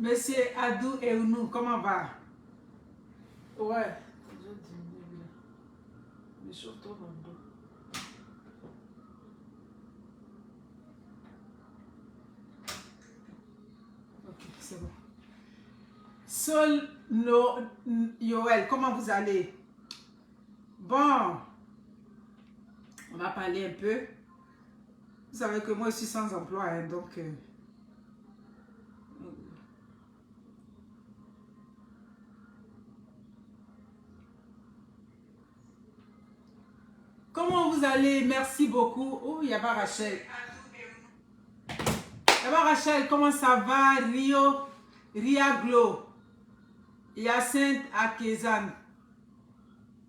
Monsieur Adou Eunou, comment va? Ouais. Je diminue. Mais chauffe trop dans le dos. Ok, c'est bon. Sol no, Yoel, comment vous allez? Bon, on va parler un peu. Vous savez que moi je suis sans emploi, hein, donc... Comment vous allez? Merci beaucoup. Oh, il y a pas Rachel. Il y a pas Rachel, comment ça va? Rio, Ria Glo, Hyacinthe Akezan.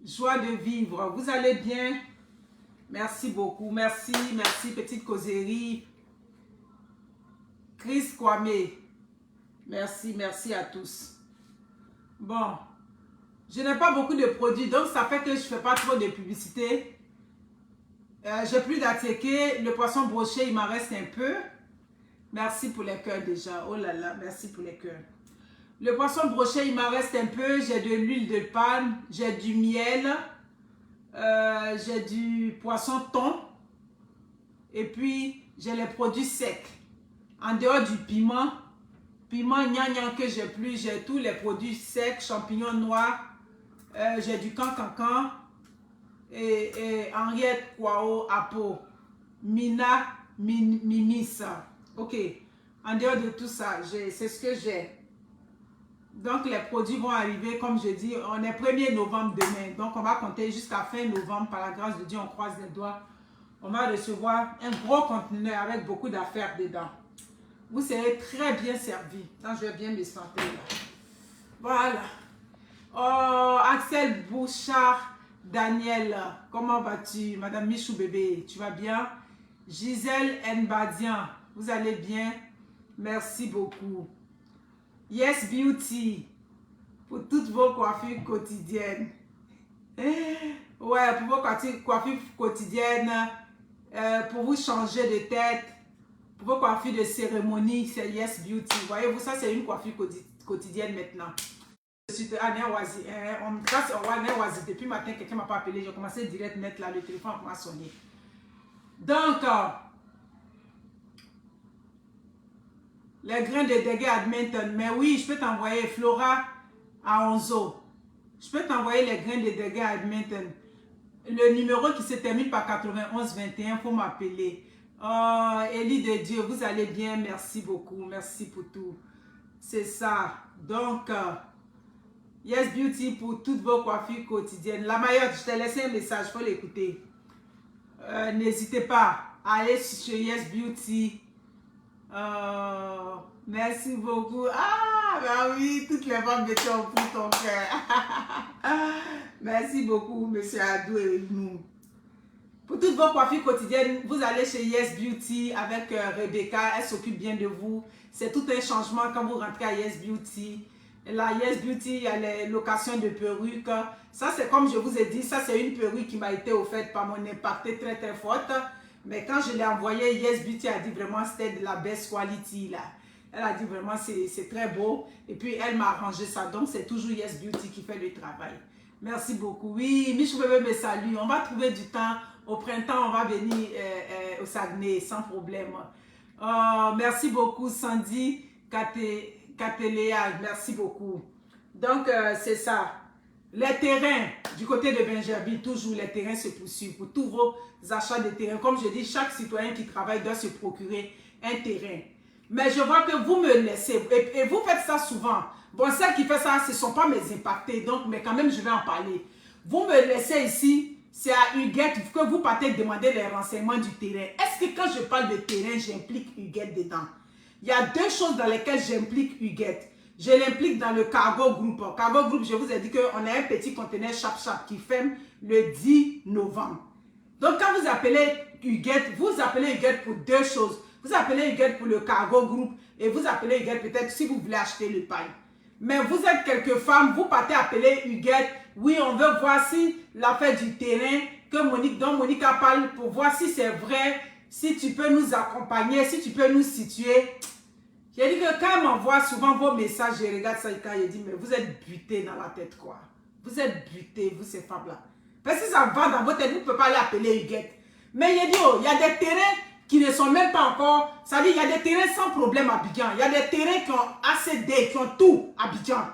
Joie de vivre. Vous allez bien? Merci beaucoup. Merci, merci, petite causerie. Chris Kwame. Merci, merci à tous. Bon, je n'ai pas beaucoup de produits, donc ça fait que je ne fais pas trop de publicité. J'ai plus d'attiqué. Le poisson broché, il m'en reste un peu. Merci pour les cœurs déjà. Oh là là, merci pour les cœurs. Le poisson broché, il m'en reste un peu. J'ai de l'huile de palme, j'ai du miel, j'ai du poisson thon. Et puis, j'ai les produits secs. En dehors du piment gnangnan que j'ai plus, j'ai tous les produits secs, champignons noirs, j'ai du cancancan et Henriette Kwao Apo, Mina Mimisa. Ok, en dehors de tout ça, c'est ce que j'ai. Donc les produits vont arriver, comme je dis, on est 1er novembre demain. Donc on va compter jusqu'à fin novembre, par la grâce de Dieu, on croise les doigts. On va recevoir un gros conteneur avec beaucoup d'affaires dedans. Vous serez très bien servi. Quand je vais bien me sentir là. Voilà. Oh, Axel Bouchard, Daniel, comment vas-tu? Madame Michou bébé, tu vas bien? Gisèle Nbadian, vous allez bien? Merci beaucoup. Yes Beauty, pour toutes vos coiffures quotidiennes. Ouais, pour vos coiffures quotidiennes, pour vous changer de tête, pour vos coiffures de cérémonie, c'est Yes Beauty. Voyez-vous, ça c'est une coiffure quotidienne maintenant. Je suis on me trace au depuis matin, quelqu'un m'a pas appelé, j'ai commencé direct net là, le téléphone m'a sonné. Donc, les grains de dégâts Edmonton, mais oui, je peux t'envoyer Flora à Onzo. Je peux t'envoyer les grains de dégâts à Edmonton. Le numéro qui se termine par 9121, il faut m'appeler. Oh, Élie de Dieu, vous allez bien, merci beaucoup, merci pour tout. C'est ça. Donc, Yes Beauty pour toutes vos coiffures quotidiennes. La Mayotte, je t'ai laissé un message, il faut l'écouter. N'hésitez pas à aller sur Yes Beauty. Merci beaucoup. Ah, bah oui, toutes les femmes mettaient au bout ton cœur. Merci beaucoup, monsieur Adou et nous. Pour toutes vos coiffures quotidiennes, vous allez chez Yes Beauty avec Rebecca. Elle s'occupe bien de vous. C'est tout un changement quand vous rentrez à Yes Beauty. La Yes Beauty, il y a les locations de perruques. Ça, c'est comme je vous ai dit, ça, c'est une perruque qui m'a été offerte par mon impacté très, très forte. Mais quand je l'ai envoyée, Yes Beauty a dit vraiment c'était de la best quality là. Elle a dit vraiment c'est très beau. Et puis elle m'a arrangé ça. Donc c'est toujours Yes Beauty qui fait le travail. Merci beaucoup. Oui, Michou bébé me salue. On va trouver du temps. Au printemps, on va venir au Saguenay sans problème. Merci beaucoup Sandy Cateléa. Merci beaucoup. Donc c'est ça. Les terrains, du côté de Benjerville, toujours les terrains se poursuivent pour tous vos achats de terrain. Comme je dis, chaque citoyen qui travaille doit se procurer un terrain. Mais je vois que vous me laissez, et vous faites ça souvent. Bon, celle qui fait ça, ce ne sont pas mes impactés, donc, mais quand même, je vais en parler. Vous me laissez ici, c'est à Huguette que vous partez demander les renseignements du terrain. Est-ce que quand je parle de terrain, j'implique Huguette dedans? Il y a deux choses dans lesquelles j'implique Huguette. Je l'implique dans le Cargo Group. Cargo Group, je vous ai dit qu'on a un petit conteneur Chap qui ferme le 10 novembre. Donc, quand vous appelez Huguette, vous appelez Huguette pour deux choses. Vous appelez Huguette pour le Cargo Group et vous appelez Huguette peut-être si vous voulez acheter le pain. Mais vous êtes quelques femmes, vous partez appeler Huguette. Oui, on veut voir si l'affaire du terrain dont Monique parle pour voir si c'est vrai, si tu peux nous accompagner, si tu peux nous situer. J'ai dit que quand elle m'envoie souvent vos messages, je regarde ça et quand il dit, mais vous êtes butés dans la tête, quoi. Vous êtes butés, vous, ces femmes-là. Parce que ça va dans votre tête, vous ne pouvez pas aller appeler Huguette. Mais il dit, oh, il y a des terrains qui ne sont même pas encore... Ça veut dire, il y a des terrains sans problème à Abidjan. Il y a des terrains qui ont ACD, qui ont tout à Abidjan.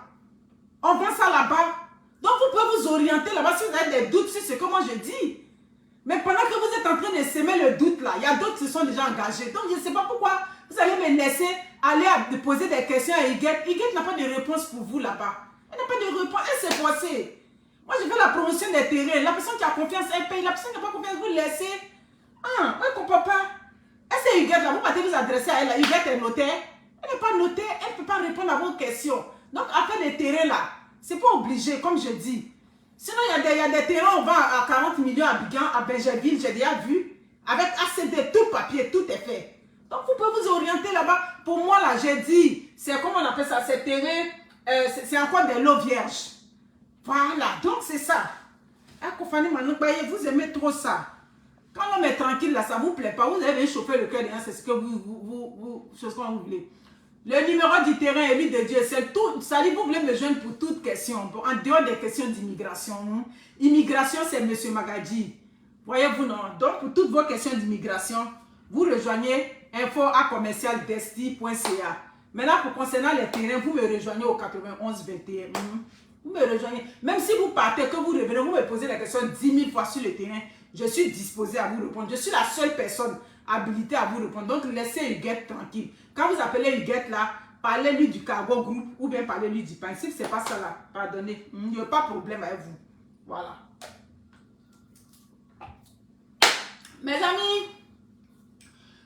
On vend ça là-bas. Donc, vous pouvez vous orienter là-bas si vous avez des doutes sur ce que moi je dis. Mais pendant que vous êtes en train de s'aimer le doute là, il y a d'autres qui se sont déjà engagés. Donc, je ne sais pas pourquoi vous allez me laisser aller poser des questions à Huguette. Huguette n'a pas de réponse pour vous là-bas. Elle n'a pas de réponse. Elle s'est forcée. Moi, je fais la promotion des terrains. La personne qui a confiance, elle paye. La personne qui n'a pas confiance, vous laissez. Ah, elle ne comprend pas. Est-ce que Huguette, là, vous partez vous adresser à elle. Huguette est notaire. Elle n'est pas notaire. Elle ne peut pas répondre à vos questions. Donc, après les terrains là, ce n'est pas obligé, comme je dis. Sinon, il y a des terrains, on vend à 40 millions à Abidjan, à Benjerville, j'ai déjà vu. Avec ACD, tout papier, tout est fait. Donc, vous pouvez vous orienter là-bas. Pour moi, là, j'ai dit, c'est comment on appelle ça, ces terrains, c'est encore des lots vierges. Voilà, donc c'est ça. Vous aimez trop ça. Quand l'homme est tranquille, là, ça ne vous plaît pas. Vous avez chauffé le cœur, c'est ce que vous voulez. Le numéro du terrain, élu de Dieu, c'est tout. Ça dit, vous voulez me joindre pour toute question. En dehors des questions d'immigration. Immigration, c'est M. Magadji. Voyez-vous, non? Donc, pour toutes vos questions d'immigration, vous rejoignez info@commercialdesti.ca. Maintenant, pour concernant les terrains, vous me rejoignez au 91 21. Vous me rejoignez. Même si vous partez, que vous revenez, vous me posez la question 10 000 fois sur le terrain, je suis disposé à vous répondre. Je suis la seule personne habilitée à vous répondre. Donc, laissez Huguette tranquille. Quand vous appelez Huguette là, parlez-lui du cargo group ou bien parlez-lui du pain. Si ce n'est pas ça là, pardonnez. Il n'y a pas de problème avec vous. Voilà. Mes amis,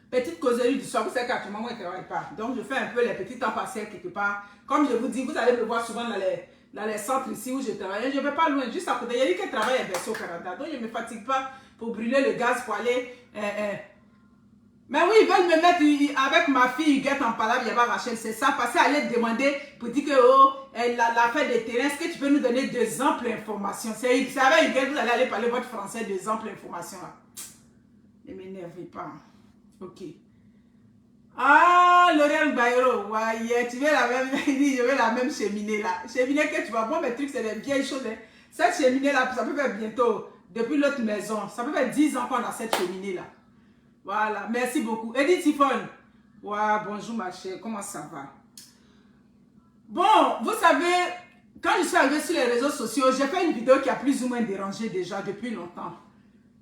petite causerie du soir. Vous savez qu'actuellement, moi, je ne travaille pas. Donc, je fais un peu les petits temps partiels quelque part. Comme je vous dis, vous allez me voir souvent dans les centres ici où je travaille. Je ne vais pas loin, juste à côté. Il y a dit qu'elle travaille à Berceau au Canada. Donc, je ne me fatigue pas pour brûler le gaz pour aller... Mais oui, ils veulent me mettre avec ma fille Huguette en palabre, Yaba Rachel, c'est ça. Parce qu'elle allait demander pour dire que oh, l'affaire des terrains, est-ce que tu peux nous donner deux amples informations? C'est avec Huguette, vous allez aller parler votre français, deux amples informations. Ne m'énervez pas. Ok. Ah, L'Oréal Bayro, ouais, tu veux la même, je veux la même cheminée là. Cheminée que tu vas voir, mes trucs, c'est des vieilles choses. Hein. Cette cheminée là, ça peut faire bientôt, depuis l'autre maison, ça peut faire 10 ans qu'on a cette cheminée là. Voilà, merci beaucoup. Edith Tiffon. Ouais, bonjour ma chère, comment ça va? Bon, vous savez, quand je suis arrivée sur les réseaux sociaux, j'ai fait une vidéo qui a plus ou moins dérangé déjà depuis longtemps.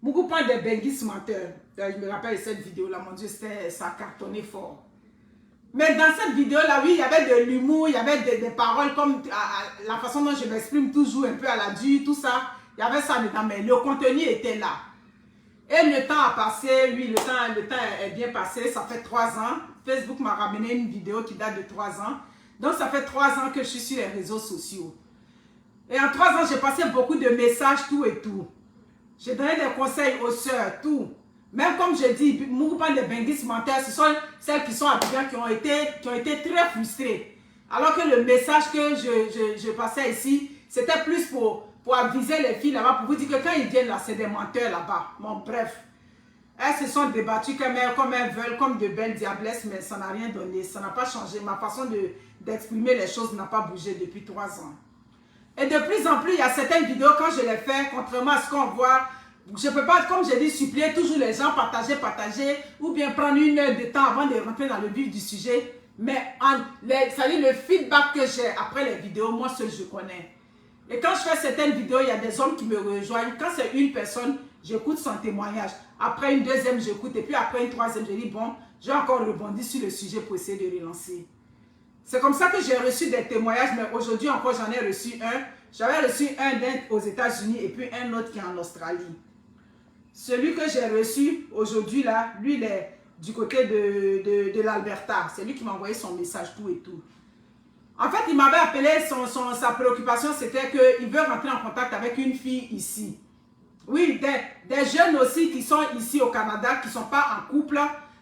Beaucoup parlent des benguistes menteurs. Je me rappelle de cette vidéo-là, mon Dieu, ça cartonnait fort. Mais dans cette vidéo-là, oui, il y avait de l'humour, il y avait des paroles comme la façon dont je m'exprime toujours un peu à la dure, tout ça. Il y avait ça dedans, mais le contenu était là. Et le temps a passé, oui, le temps est bien passé, ça fait 3 ans. Facebook m'a ramené une vidéo qui date de 3 ans. Donc, ça fait 3 ans que je suis sur les réseaux sociaux. Et en 3 ans, j'ai passé beaucoup de messages, tout et tout. J'ai donné des conseils aux sœurs, tout. Même comme je dis, beaucoup de benguistes menteurs, ce sont celles qui sont à Abidjan qui ont été très frustrées. Alors que le message que je passais ici, c'était plus pour aviser les filles là-bas, pour vous dire que quand ils viennent là, c'est des menteurs là-bas. Bon, bref. Elles se sont débattues comme elles veulent, comme de belles diablesses, mais ça n'a rien donné. Ça n'a pas changé. Ma façon d'exprimer les choses n'a pas bougé depuis 3 ans. Et de plus en plus, il y a certaines vidéos, quand je les fais, contrairement à ce qu'on voit, je ne peux pas, comme j'ai dit, supplier toujours les gens, partager, ou bien prendre 1 heure de temps avant de rentrer dans le vif du sujet. Mais le feedback que j'ai après les vidéos, moi seul je connais. Et quand je fais certaines vidéos, il y a des hommes qui me rejoignent. Quand c'est une personne, j'écoute son témoignage. Après une deuxième, j'écoute. Et puis après une troisième, je dis, bon, j'ai encore rebondi sur le sujet pour essayer de relancer. C'est comme ça que j'ai reçu des témoignages, mais aujourd'hui encore, j'en ai reçu un. J'avais reçu un aux États-Unis et puis un autre qui est en Australie. Celui que j'ai reçu aujourd'hui, là, lui, il est du côté de l'Alberta. C'est lui qui m'a envoyé son message, tout et tout. En fait, il m'avait appelé, sa préoccupation, c'était qu'il veut rentrer en contact avec une fille ici. Oui, des jeunes aussi qui sont ici au Canada, qui ne sont pas en couple,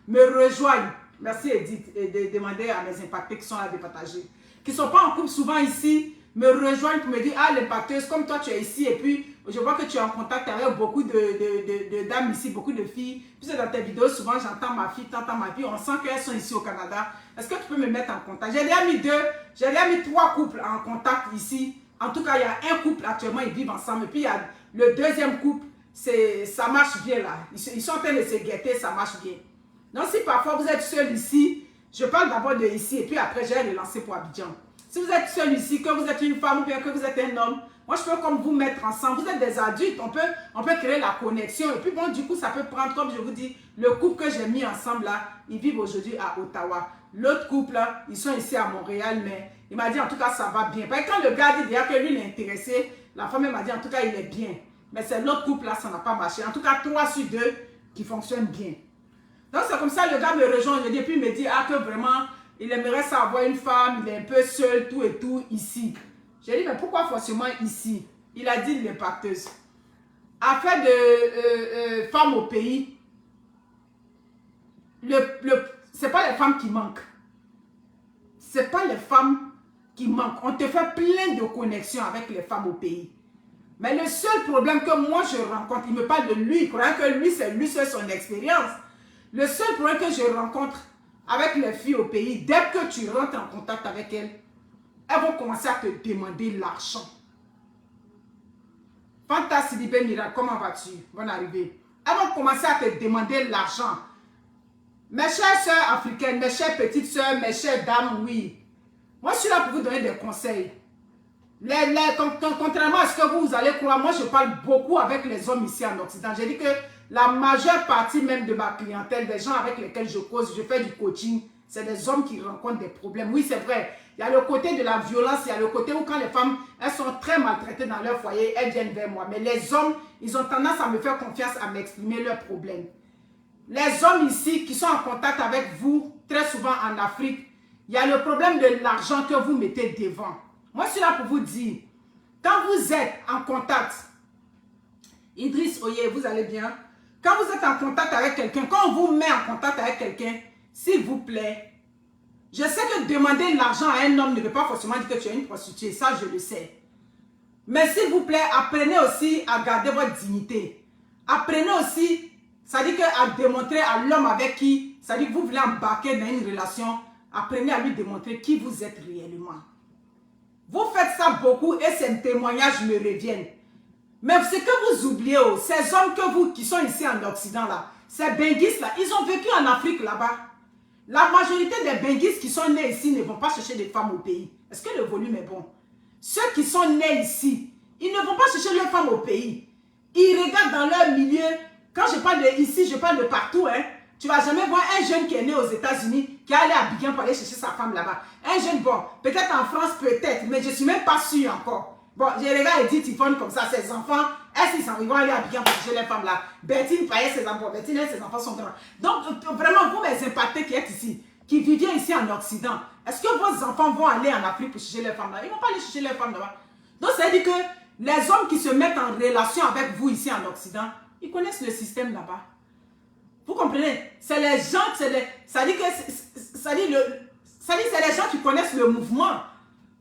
me rejoignent. Merci Edith, de demander à mes impactés qui sont là de partager. Qui ne sont pas en couple souvent ici, me rejoignent pour me dire, ah, l'impacteuse, comme toi tu es ici, et puis Je vois que tu es en contact avec beaucoup de dames ici, beaucoup de filles. Puisque dans tes vidéos, souvent, j'entends ma fille, t'entends ma fille. On sent qu'elles sont ici au Canada. Est-ce que tu peux me mettre en contact? J'ai déjà mis 3 couples en contact ici. En tout cas, il y a un couple actuellement, ils vivent ensemble. Et puis, il y a le deuxième couple, ça marche bien là. Ils sont en train de se guetter, ça marche bien. Donc, si parfois vous êtes seul ici, je parle d'abord de ici et puis après, j'ai le lancer pour Abidjan. Si vous êtes seul ici, que vous êtes une femme ou bien que vous êtes un homme, moi, je peux comme vous mettre ensemble. Vous êtes des adultes, on peut créer la connexion. Et puis, bon, du coup, ça peut prendre, comme je vous dis, le couple que j'ai mis ensemble là, ils vivent aujourd'hui à Ottawa. L'autre couple, là, ils sont ici à Montréal, mais il m'a dit, en tout cas, ça va bien. Parce que quand le gars dit déjà que lui, il est intéressé, la femme, elle m'a dit, en tout cas, il est bien. Mais c'est l'autre couple là, ça n'a pas marché. En tout cas, 3 sur 2 qui fonctionnent bien. Donc, c'est comme ça, le gars me rejoint aujourd'hui, et puis il me dit, ah, que vraiment, il aimerait savoir une femme, il est un peu seul, tout et tout, ici. J'ai dit, mais pourquoi forcément ici? Il a dit, les pacteuses. Affaire de femmes au pays, c'est pas les femmes qui manquent. C'est pas les femmes qui manquent. On te fait plein de connexions avec les femmes au pays. Mais le seul problème que moi je rencontre, il me parle de lui, il croit que lui, c'est son expérience. Le seul problème que je rencontre avec les filles au pays, dès que tu rentres en contact avec elles, elles vont commencer à te demander l'argent. Fanta Sidibé Mira, comment vas-tu? Bonne arrivée. Elles vont commencer à te demander l'argent. Mes chères sœurs africaines, mes chères petites sœurs, mes chères dames, oui. Moi, je suis là pour vous donner des conseils. Contrairement à ce que vous allez croire, moi, je parle beaucoup avec les hommes ici en Occident. J'ai dit que la majeure partie même de ma clientèle, des gens avec lesquels je cause, je fais du coaching, c'est des hommes qui rencontrent des problèmes. Oui, c'est vrai. Il y a le côté de la violence, il y a le côté où quand les femmes, elles sont très maltraitées dans leur foyer, elles viennent vers moi. Mais les hommes, ils ont tendance à me faire confiance, à m'exprimer leurs problèmes. Les hommes ici qui sont en contact avec vous, très souvent en Afrique, il y a le problème de l'argent que vous mettez devant. Moi, je suis là pour vous dire, quand vous êtes en contact, Idriss Oye, vous allez bien? Quand vous êtes en contact avec quelqu'un, quand on vous met en contact avec quelqu'un, s'il vous plaît, je sais que demander de l'argent à un homme ne veut pas forcément dire que tu es une prostituée, ça je le sais. Mais s'il vous plaît, apprenez aussi à garder votre dignité. Apprenez aussi, ça dit à démontrer à l'homme avec qui, ça dit que vous voulez embarquer dans une relation, apprenez à lui démontrer qui vous êtes réellement. Vous faites ça beaucoup et ces témoignages me reviennent. Mais ce que vous oubliez, ces hommes qui sont ici en Occident, là, ces benguistes là, ils ont vécu en Afrique là-bas. La majorité des benguistes qui sont nés ici ne vont pas chercher des femmes au pays. Est-ce que le volume est bon? Ceux qui sont nés ici, ils ne vont pas chercher leurs femmes au pays. Ils regardent dans leur milieu. Quand je parle de ici, je parle de partout. Hein. Tu ne vas jamais voir un jeune qui est né aux États-Unis qui est allé à Abidjan pour aller chercher sa femme là-bas. Un jeune, bon, peut-être en France, peut-être, mais je ne suis même pas sûre encore. Bon, je regarde Edith Yvonne comme ça, ses enfants, est-ce qu'ils vont aller à Abidjan pour chercher les femmes là? Bertine Payet, ses enfants, Bertine, ses enfants sont grands. Donc, vraiment, vous, mes impactés qui êtes ici, qui vivez ici en Occident, est-ce que vos enfants vont aller en Afrique pour chercher les femmes là? Ils ne vont pas aller chercher les femmes là-bas. Donc, ça veut dire que les hommes qui se mettent en relation avec vous ici en Occident, ils connaissent le système là-bas. Vous comprenez? C'est les gens, c'est les gens qui connaissent le mouvement.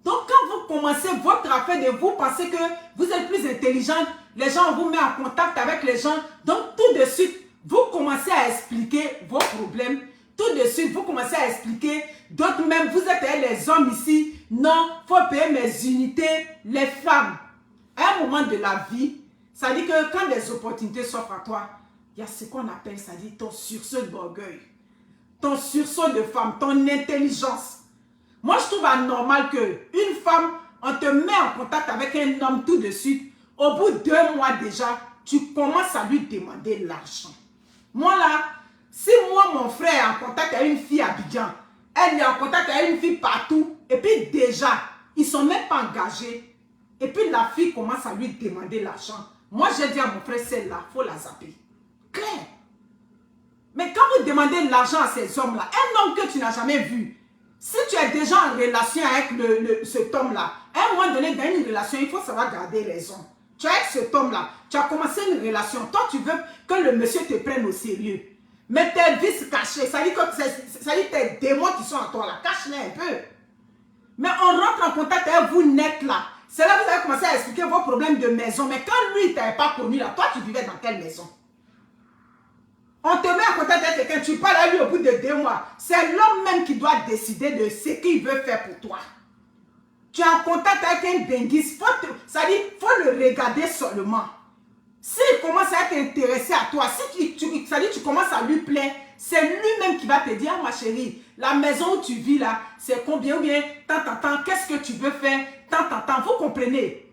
Donc, quand vous commencez votre affaire de vous penser que vous êtes plus intelligent, les gens vous mettent en contact avec les gens. Donc, tout de suite, vous commencez à expliquer vos problèmes. Tout de suite, vous commencez à expliquer. D'autres même, vous êtes les hommes ici. Non, il faut payer mes unités, les femmes. À un moment de la vie, ça dit que quand des opportunités s'offrent à toi, il y a ce qu'on appelle, ça dit ton sursaut d'orgueil, ton sursaut de femme, ton intelligence. Moi, je trouve anormal qu'une femme, on te met en contact avec un homme tout de suite. Au bout de 2 mois déjà, tu commences à lui demander l'argent. Moi là, si moi, mon frère est en contact avec une fille à Abidjan, elle est en contact avec une fille partout, et puis déjà, ils ne sont même pas engagés. Et puis la fille commence à lui demander l'argent. Moi, j'ai dit à mon frère, celle-là, il faut la zapper. Claire. Mais quand vous demandez l'argent à ces hommes-là, un homme que tu n'as jamais vu, si tu es déjà en relation avec cet homme-là, à un moment donné, dans une relation, il faut savoir garder raison. Tu es avec cet homme-là, tu as commencé une relation, toi tu veux que le monsieur te prenne au sérieux. Mais tes vices cachés, ça dit que tes démons qui sont en toi là, cache-les un peu. Mais on rentre en contact avec vous net là. c'est là que vous avez commencé à expliquer vos problèmes de maison. Mais quand lui, il ne t'avait pas connu, là, toi, tu vivais dans quelle maison? On te met en contact avec quelqu'un, tu parles à lui au bout de 2 mois. C'est l'homme même qui doit décider de ce qu'il veut faire pour toi. Tu es en contact avec un denguiste, ça dit, il faut le regarder seulement. S'il commence à être intéressé à toi, si ça dit, tu commences à lui plaire, c'est lui-même qui va te dire, ah, ma chérie, la maison où tu vis là, c'est combien ou bien, tant, qu'est-ce que tu veux faire, tant, vous comprenez?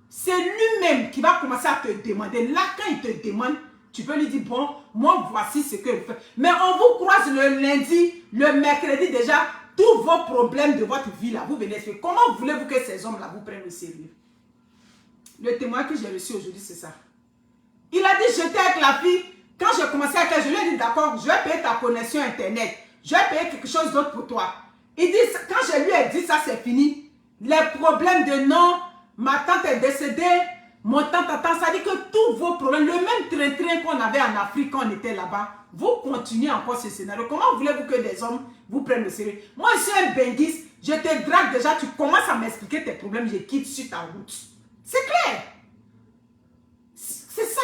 C'est lui-même qui va commencer à te demander. Là, quand il te demande, tu peux lui dire, bon, moi, voici ce que je fais. Mais on vous croise le lundi, le mercredi déjà, tous vos problèmes de votre vie là, vous venez faire. Comment voulez-vous que ces hommes là vous prennent au sérieux? Le témoin que j'ai reçu aujourd'hui, c'est ça. Il a dit, j'étais avec la fille. Quand j'ai commencé avec elle, je lui ai dit, d'accord, je vais payer ta connexion Internet. Je vais payer quelque chose d'autre pour toi. Il dit, quand je lui ai dit ça, c'est fini. Les problèmes de non, ma tante est décédée, mon tante, ça dit que tous vos problèmes, le même train qu'on avait en Afrique quand on était là-bas, vous continuez encore ce scénario. Comment voulez-vous que des hommes vous prennent au sérieux? Moi, je suis un benguiste, je te drague déjà, tu commences à m'expliquer tes problèmes, je quitte sur ta route. C'est clair. C'est ça.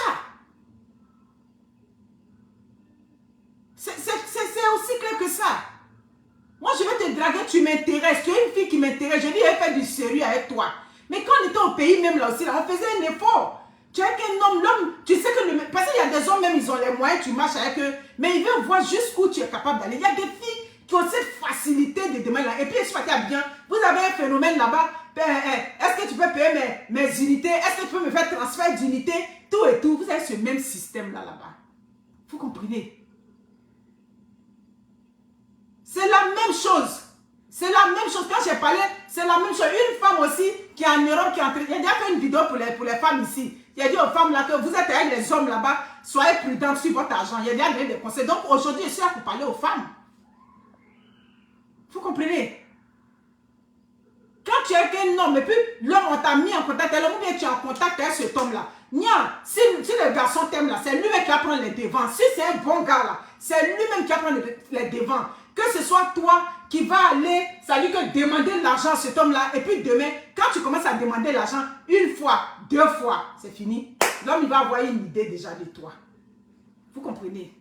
C'est aussi clair que ça. Moi, je vais te draguer, tu m'intéresses. Tu es une fille qui m'intéresse. Je dis, elle fait du sérieux avec toi. Mais quand on était au pays, même là aussi, là, on faisait un effort. Tu es avec un homme, l'homme, tu sais que parce qu'il y a des hommes, même, ils ont les moyens, tu marches avec eux, mais ils veulent voir jusqu'où tu es capable d'aller. Il y a des filles qui ont cette facilité de demander là. Et puis, je sais pas, bien, vous avez un phénomène là-bas. Est-ce que tu peux payer mes unités? Est-ce que tu peux me faire transfert d'unités? Tout et tout. Vous avez ce même système là-bas. Vous comprenez? C'est la même chose. C'est la même chose. Quand j'ai parlé, c'est la même chose. Une femme aussi qui est en Europe, qui est en train... Il a déjà fait une vidéo pour les femmes ici. Il a dit aux femmes là que vous êtes avec les hommes là-bas, soyez prudents sur votre argent. Il a déjà donné des conseils. Donc aujourd'hui, je suis là pour parler aux femmes. Vous comprenez? Quand tu es avec un homme, et puis l'homme, on t'a mis en contact avec l'homme, ou bien tu es en contact avec cet homme-là. Si le garçon t'aime là, c'est lui-même qui va prendre les devants. Si c'est un bon gars là, c'est lui-même qui va prendre les devants. Que ce soit toi qui vas aller, ça dit que demander l'argent à cet homme-là, et puis demain, quand tu commences à demander l'argent, une fois, 2 fois, c'est fini. L'homme, il va avoir une idée déjà de toi. Vous comprenez?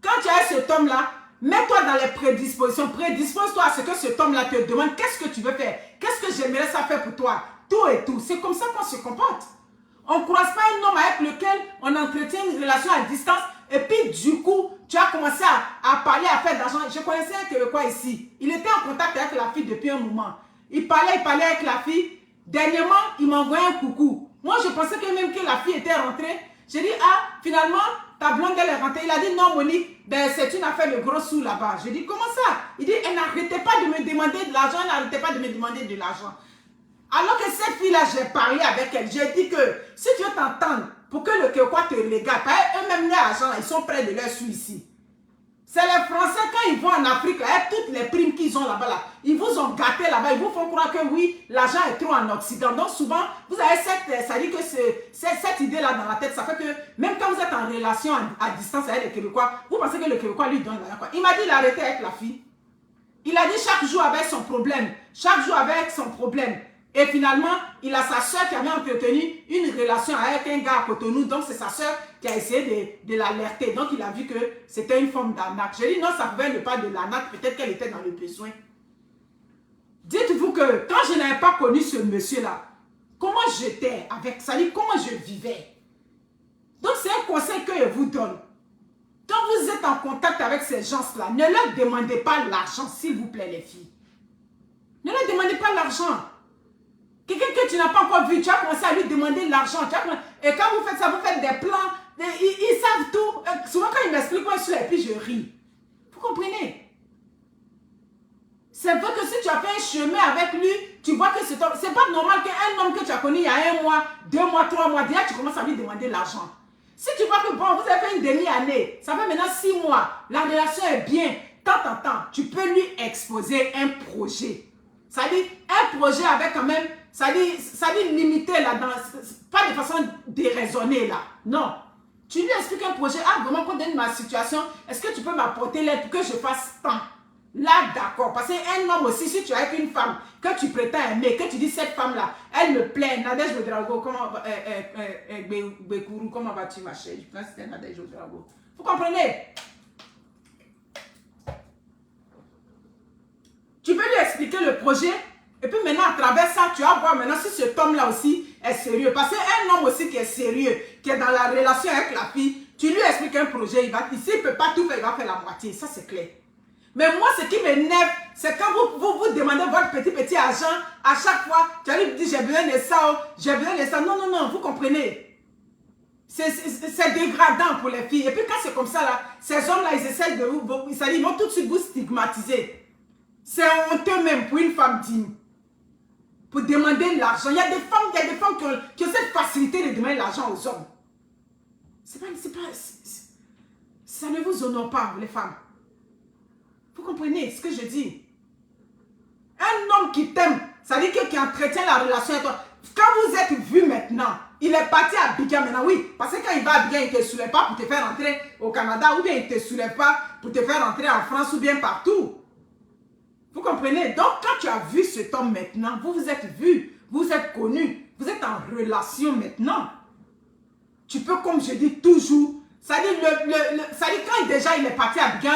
Quand tu as cet homme-là, mets-toi dans les prédispositions. Prédispose-toi à ce que cet homme-là te demande. Qu'est-ce que tu veux faire? Qu'est-ce que j'aimerais ça faire pour toi? Tout et tout. C'est comme ça qu'on se comporte. On ne croise pas un homme avec lequel on entretient une relation à distance. Et puis, du coup, tu as commencé à parler, à faire d'argent. Je connaissais un Québécois ici. Il était en contact avec la fille depuis un moment. Il parlait avec la fille. Dernièrement, il m'a envoyé un coucou. Moi, je pensais que même que la fille était rentrée. J'ai dit, ah, finalement, ta blonde, elle est rentrée. Il a dit, non, Monique, ben, c'est une affaire de gros sous là-bas. Je dis, comment ça? Il dit, elle n'arrêtait pas de me demander de l'argent. Elle n'arrêtait pas de me demander de l'argent. Alors que cette fille-là, j'ai parlé avec elle. J'ai dit que si tu veux t'entendre pour que le Québécois te regarde, eux-mêmes, l'argent, ils sont près de leur sous ici. C'est les Français, quand ils vont en Afrique, là, toutes les primes qu'ils ont là-bas, là, ils vous ont gâté là-bas, ils vous font croire que oui, l'argent est trop en Occident. Donc souvent, vous avez ça dit que cette idée-là dans la tête, ça fait que même quand vous êtes en relation à distance avec les Québécois, vous pensez que le Québécois lui donne l'argent. Il m'a dit il a arrêté avec la fille. Il a dit chaque jour avec son problème, chaque jour avec son problème. Et finalement, il a sa soeur qui avait entretenu une relation avec un gars à Cotonou. Donc, c'est sa soeur qui a essayé de l'alerter. Donc, il a vu que c'était une forme d'arnaque. J'ai dit non, ça pouvait ne pas de l'arnaque. Peut-être qu'elle était dans le besoin. Dites-vous que quand je n'avais pas connu ce monsieur-là, comment j'étais avec ça, comment je vivais. Donc, c'est un conseil que je vous donne. Quand vous êtes en contact avec ces gens-là, ne leur demandez pas l'argent, s'il vous plaît, les filles. Ne leur demandez pas l'argent. Quelqu'un que tu n'as pas encore vu, tu as commencé à lui demander de l'argent. Et quand vous faites ça, vous faites des plans. Ils savent tout. Souvent, quand ils m'expliquent, moi, je suis là et puis je ris. Vous comprenez? C'est vrai que si tu as fait un chemin avec lui, tu vois que c'est pas normal qu'un homme que tu as connu il y a 1 mois, 2 mois, 3 mois, déjà tu commences à lui demander de l'argent. Si tu vois que bon, vous avez fait une demi-année, ça fait maintenant 6 mois, la relation est bien, tant, tu peux lui exposer un projet. Ça dit, un projet avec quand même, ça dit limité là, pas de façon déraisonnée là. Non. Tu lui expliques un projet, ah vraiment, compte tenu de ma situation, est-ce que tu peux m'apporter l'aide pour que je fasse tant? Là, d'accord. Parce qu'un homme aussi, si tu es avec une femme que tu prétends aimer, que tu dis cette femme-là, elle me plaît. Nadège Ouedraogo, comment Bekourou, comment vas-tu, ma chérie? Je pense que c'était Nadège Ouedraogo. Vous comprenez? Tu peux lui expliquer le projet. Et puis maintenant, à travers ça, tu vas voir maintenant si cet homme-là aussi est sérieux. Parce qu'un homme aussi qui est sérieux, qui est dans la relation avec la fille, tu lui expliques un projet, s'il ne peut pas tout faire, il va faire la moitié. Ça, c'est clair. Mais moi, ce qui m'énerve, c'est quand vous demandez votre petit argent, à chaque fois, tu vas lui dire, j'ai besoin de ça, j'ai besoin de ça. Non, non, non, vous comprenez. C'est dégradant pour les filles. Et puis quand c'est comme ça, là, ces hommes-là, ils essayent de ils vont tout de suite vous stigmatiser. C'est honteux même pour une femme digne. Pour demander l'argent. Il y a des femmes qui ont cette facilité de demander l'argent aux hommes. Ça ne vous honore pas, les femmes. Vous comprenez ce que je dis? Un homme qui t'aime, ça veut dire qui entretient la relation avec toi. Quand vous êtes vu maintenant, il est parti à Abidjan maintenant, oui. Parce que quand il va à Abidjan, il ne te soulève pas pour te faire rentrer au Canada, ou bien il ne te soulève pas pour te faire rentrer en France, ou bien partout. Vous comprenez? Donc, quand tu as vu cet homme maintenant, vous vous êtes vu, vous êtes connu, vous êtes en relation maintenant. Tu peux, comme je dis toujours, ça dit quand déjà il est parti à Abidjan,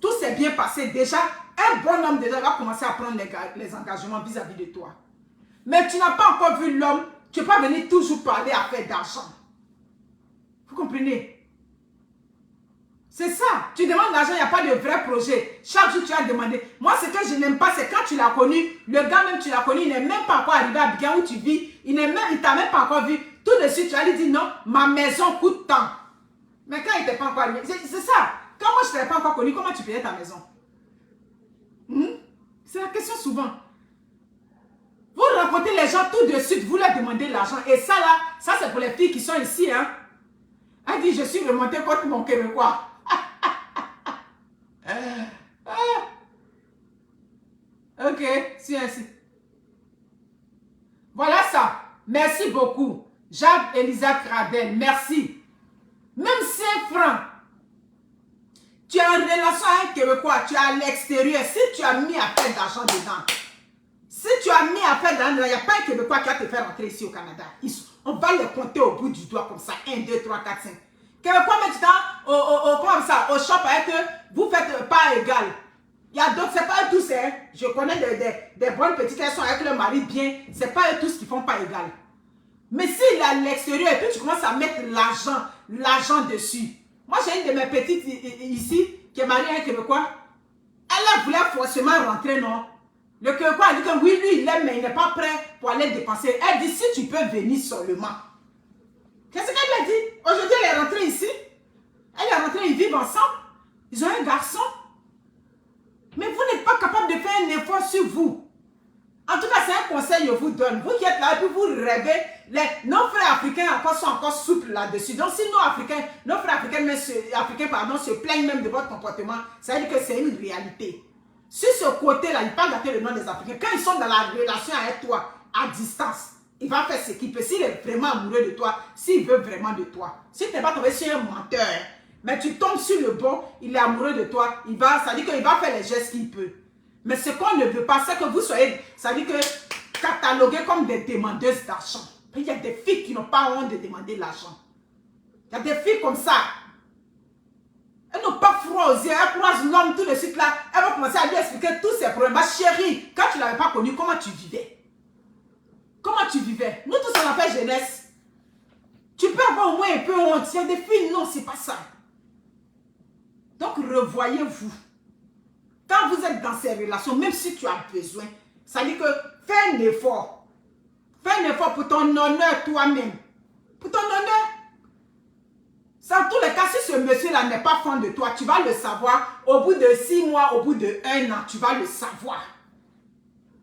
tout s'est bien passé. Déjà, un bon homme déjà va commencer à prendre les engagements vis-à-vis de toi. Mais tu n'as pas encore vu l'homme, tu ne peux pas venir toujours parler à faire d'argent. Vous comprenez? C'est ça. Tu demandes l'argent, il n'y a pas de vrai projet. Chaque jour, tu as demandé. Moi, ce que je n'aime pas, c'est quand tu l'as connu, le gars même, tu l'as connu, il n'est même pas encore arrivé à Abidjan où tu vis. Il t'a même pas encore vu. Tout de suite, tu as lui dit non, ma maison coûte tant. Mais quand il n'était pas encore arrivé, c'est ça. Quand moi, je ne t'avais pas encore connu, comment tu payais ta maison? C'est la question souvent. Vous rencontrez les gens tout de suite, vous leur demandez l'argent. Et ça là, ça c'est pour les filles qui sont ici. Hein. Elle dit, je suis remontée contre mon Québécois. Ok, c'est ainsi. Voilà ça. Merci beaucoup. Jacques Elisa Cradel, merci. Même 5 francs. Tu es en relation avec un Québécois, tu es à l'extérieur. Si tu as mis à faire d'argent dedans, si tu as mis à faire d'argent, il n'y a pas un Québécois qui va te faire rentrer ici au Canada. On va les compter au bout du doigt comme ça. 1, 2, 3, 4, 5. Québécois maintenant, comme ça, au shop avec eux, vous faites pas égal. Il y a d'autres, c'est pas eux tous, hein. Je connais des bonnes petites qui sont avec leur mari bien, c'est pas eux tous qui font pas égal. Mais s'il est à l'extérieur et puis tu commences à mettre l'argent dessus. Moi j'ai une de mes petites ici qui est mariée à un Québécois. Elle voulait forcément rentrer, non? Le Québécois a dit que oui, lui il l'aime, mais il n'est pas prêt pour aller dépenser. Elle dit si tu peux venir seulement. Qu'est-ce qu'elle lui a dit? Aujourd'hui elle est rentrée ici. Elle est rentrée, ils vivent ensemble. Ils ont un garçon. Mais vous n'êtes pas capable de faire un effort sur vous. En tout cas, c'est un conseil que je vous donne. Vous qui êtes là et puis vous rêvez. Nos frères africains sont encore souples là-dessus. Donc, si nos frères africains se plaignent même de votre comportement, ça veut dire que c'est une réalité. Sur ce côté-là, il ne peut pas gâter le nom des Africains. Quand ils sont dans la relation avec toi, à distance, il va faire ce qu'il peut. S'il est vraiment amoureux de toi, s'il veut vraiment de toi. Si tu n'es pas tombé sur un menteur, mais tu tombes sur le bon, il est amoureux de toi, ça dit qu'il va faire les gestes qu'il peut. Mais ce qu'on ne veut pas, c'est que vous soyez, ça dit que catalogués comme des demandeuses d'argent. Il y a des filles qui n'ont pas honte de demander l'argent. Il y a des filles comme ça. Elles n'ont pas froid aux yeux, elles croisent l'homme tout de suite là, elle va commencer à lui expliquer tous ses problèmes. Ma chérie, quand tu ne l'avais pas connu, comment tu vivais? Comment tu vivais? Nous tous on appelle jeunesse. Tu peux avoir au moins un peu honte. Il y a des filles, non, c'est pas ça. Donc, revoyez-vous. Quand vous êtes dans ces relations, même si tu as besoin, ça dit que fais un effort. Fais un effort pour ton honneur toi-même. Pour ton honneur. Dans tous les cas, si ce monsieur-là n'est pas fan de toi, tu vas le savoir. Au bout de 6 mois, au bout de 1 an, tu vas le savoir.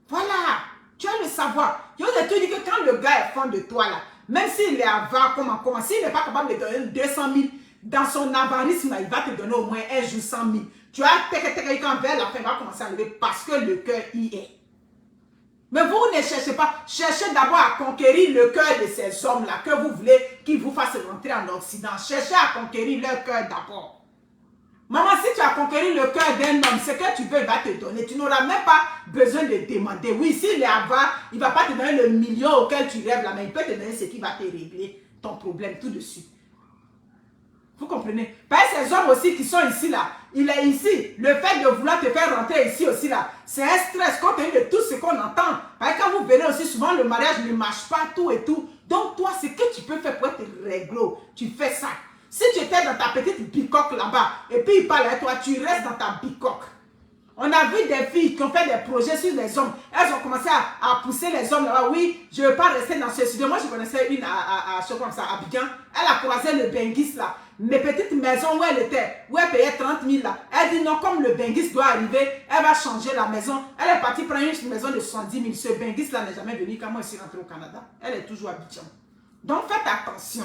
Voilà. Tu vas le savoir. Je vous ai tout dit que quand le gars est fan de toi, là, même s'il est avare, comment, s'il n'est pas capable de donner 200 000, dans son avarisme, il va te donner au moins un jour 100 000. Tu as quand vers la fin, il va commencer à lever parce que le cœur y est. Mais vous ne cherchez pas. Cherchez d'abord à conquérir le cœur de ces hommes-là que vous voulez qu'ils vous fassent rentrer en Occident. Cherchez à conquérir leur cœur d'abord. Maman, si tu as conquéri le cœur d'un homme, ce que tu veux, il va te donner. Tu n'auras même pas besoin de demander. Oui, s'il est avare, il ne va pas te donner le million auquel tu rêves là, mais il peut te donner ce qui va te régler ton problème tout de suite. Vous comprenez? Parce que ces hommes aussi qui sont ici là, il est ici. Le fait de vouloir te faire rentrer ici aussi là, c'est un stress compte tenu de tout ce qu'on entend. Parce que quand vous venez aussi, souvent le mariage ne marche pas, tout et tout. Donc toi, ce que tu peux faire pour être réglo, tu fais ça. Si tu étais dans ta petite bicoque là-bas, et puis il parle à toi, tu restes dans ta bicoque. On a vu des filles qui ont fait des projets sur les hommes. Elles ont commencé à pousser les hommes là-bas. Oui, je ne veux pas rester dans ce studio. Moi, je connaissais une à Abidjan. Elle a croisé le Benguis là. Mes petites maisons où elle était, où elle payait 30 000 là. Elle dit non, comme le Benguis doit arriver, elle va changer la maison. Elle est partie prendre une maison de 70 000. Ce Benguis là n'est jamais venu quand moi je suis rentrée au Canada. Elle est toujours à Abidjan. Donc faites attention.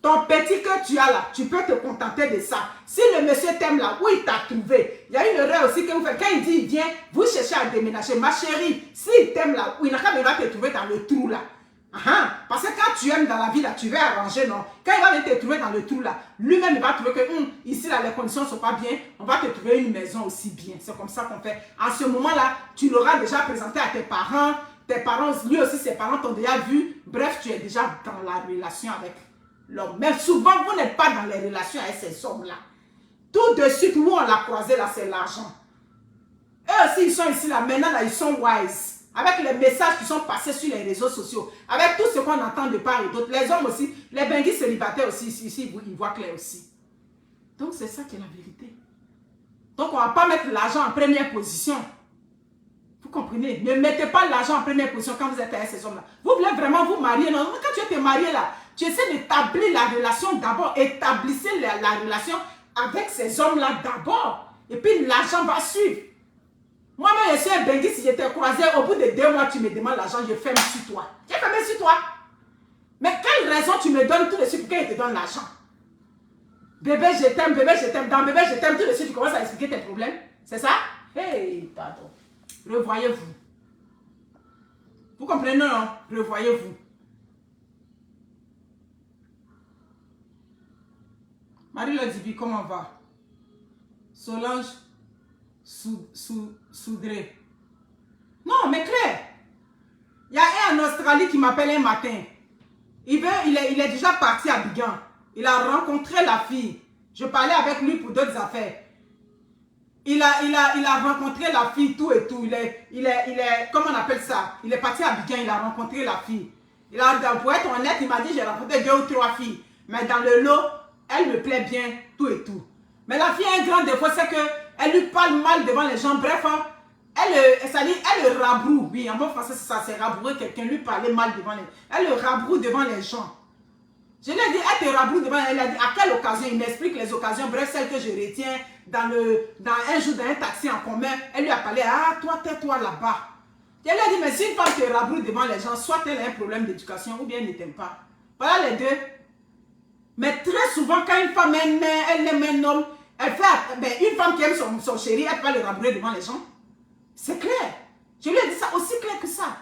Ton petit que tu as là, tu peux te contenter de ça. Si le monsieur t'aime là, où il t'a trouvé? Il y a une erreur aussi que vous faites. Quand il dit, viens, vous cherchez à déménager. Ma chérie, s'il t'aime là, il n'a qu'à venir te trouver dans le trou là. Parce que quand tu aimes dans la vie là, tu veux arranger, non? Quand il va venir te trouver dans le trou là, lui-même il va trouver que ici là, les conditions ne sont pas bien. On va te trouver une maison aussi bien. C'est comme ça qu'on fait. En ce moment là, tu l'auras déjà présenté à tes parents. Tes parents, lui aussi, ses parents t'ont déjà vu. Bref, tu es déjà dans la relation avec l'homme. Mais souvent, vous n'êtes pas dans les relations avec ces hommes-là. Tout de suite, où on l'a croisé, là, c'est l'argent. Eux aussi, ils sont ici, là. Maintenant, là, ils sont wise. Avec les messages qui sont passés sur les réseaux sociaux. Avec tout ce qu'on entend de part et d'autre. Les hommes aussi, les benguis célibataires aussi, ici, ils voient clair aussi. Donc, c'est ça qui est la vérité. Donc, on ne va pas mettre l'argent en première position. Vous comprenez? Ne mettez pas l'argent en première position quand vous êtes avec ces hommes-là. Vous voulez vraiment vous marier, non? Quand tu es marié, là, tu essaies d'établir la relation d'abord. Établissez la relation avec ces hommes-là d'abord. Et puis l'argent va suivre. Moi-même, je suis un benguis, si j'étais croisé, au bout de 2 mois, tu me demandes l'argent, je ferme sur toi. J'ai fermé sur toi. Mais quelle raison tu me donnes tout de suite pour que je te donne l'argent? Bébé, je t'aime, bébé, je t'aime. Dans bébé, je t'aime, tout de suite, tu commences à expliquer tes problèmes. C'est ça? Hey, pardon. Revoyez-vous. Vous comprenez, non? Revoyez-vous. Marie-Laure Dibi, comment va? Solange Soudré. Non, mais Claire, il y a un en Australie qui m'appelle un matin. Il est déjà parti à Abidjan. Il a rencontré la fille. Je parlais avec lui pour d'autres affaires. Il a rencontré la fille, tout et tout. Comment on appelle ça? Il est parti à Abidjan, il a rencontré la fille. Pour être honnête, il m'a dit, j'ai rencontré 2 ou 3 filles. Mais dans le lot, elle me plaît bien, tout et tout. Mais la fille a un grand défaut, c'est qu'elle lui parle mal devant les gens. Bref, elle le rabroue. Oui, en bon français, c'est ça, c'est rabrouer quelqu'un, lui parler mal devant les gens. Elle le rabroue devant les gens. Je lui ai dit, elle te rabroue devant, elle a dit, à quelle occasion? Il m'explique les occasions, bref, celles que je retiens dans un jour dans un taxi en commun. Elle lui a parlé, ah, toi, tais-toi là-bas. Je lui ai dit, mais si une femme te rabroue devant les gens, soit elle a un problème d'éducation ou bien elle ne t'aime pas. Voilà les deux. Mais très souvent, quand une femme elle aime un homme, elle fait, une femme qui aime son chéri, elle peut le rabrouer devant les gens. C'est clair. Je lui ai dit ça aussi clair que ça.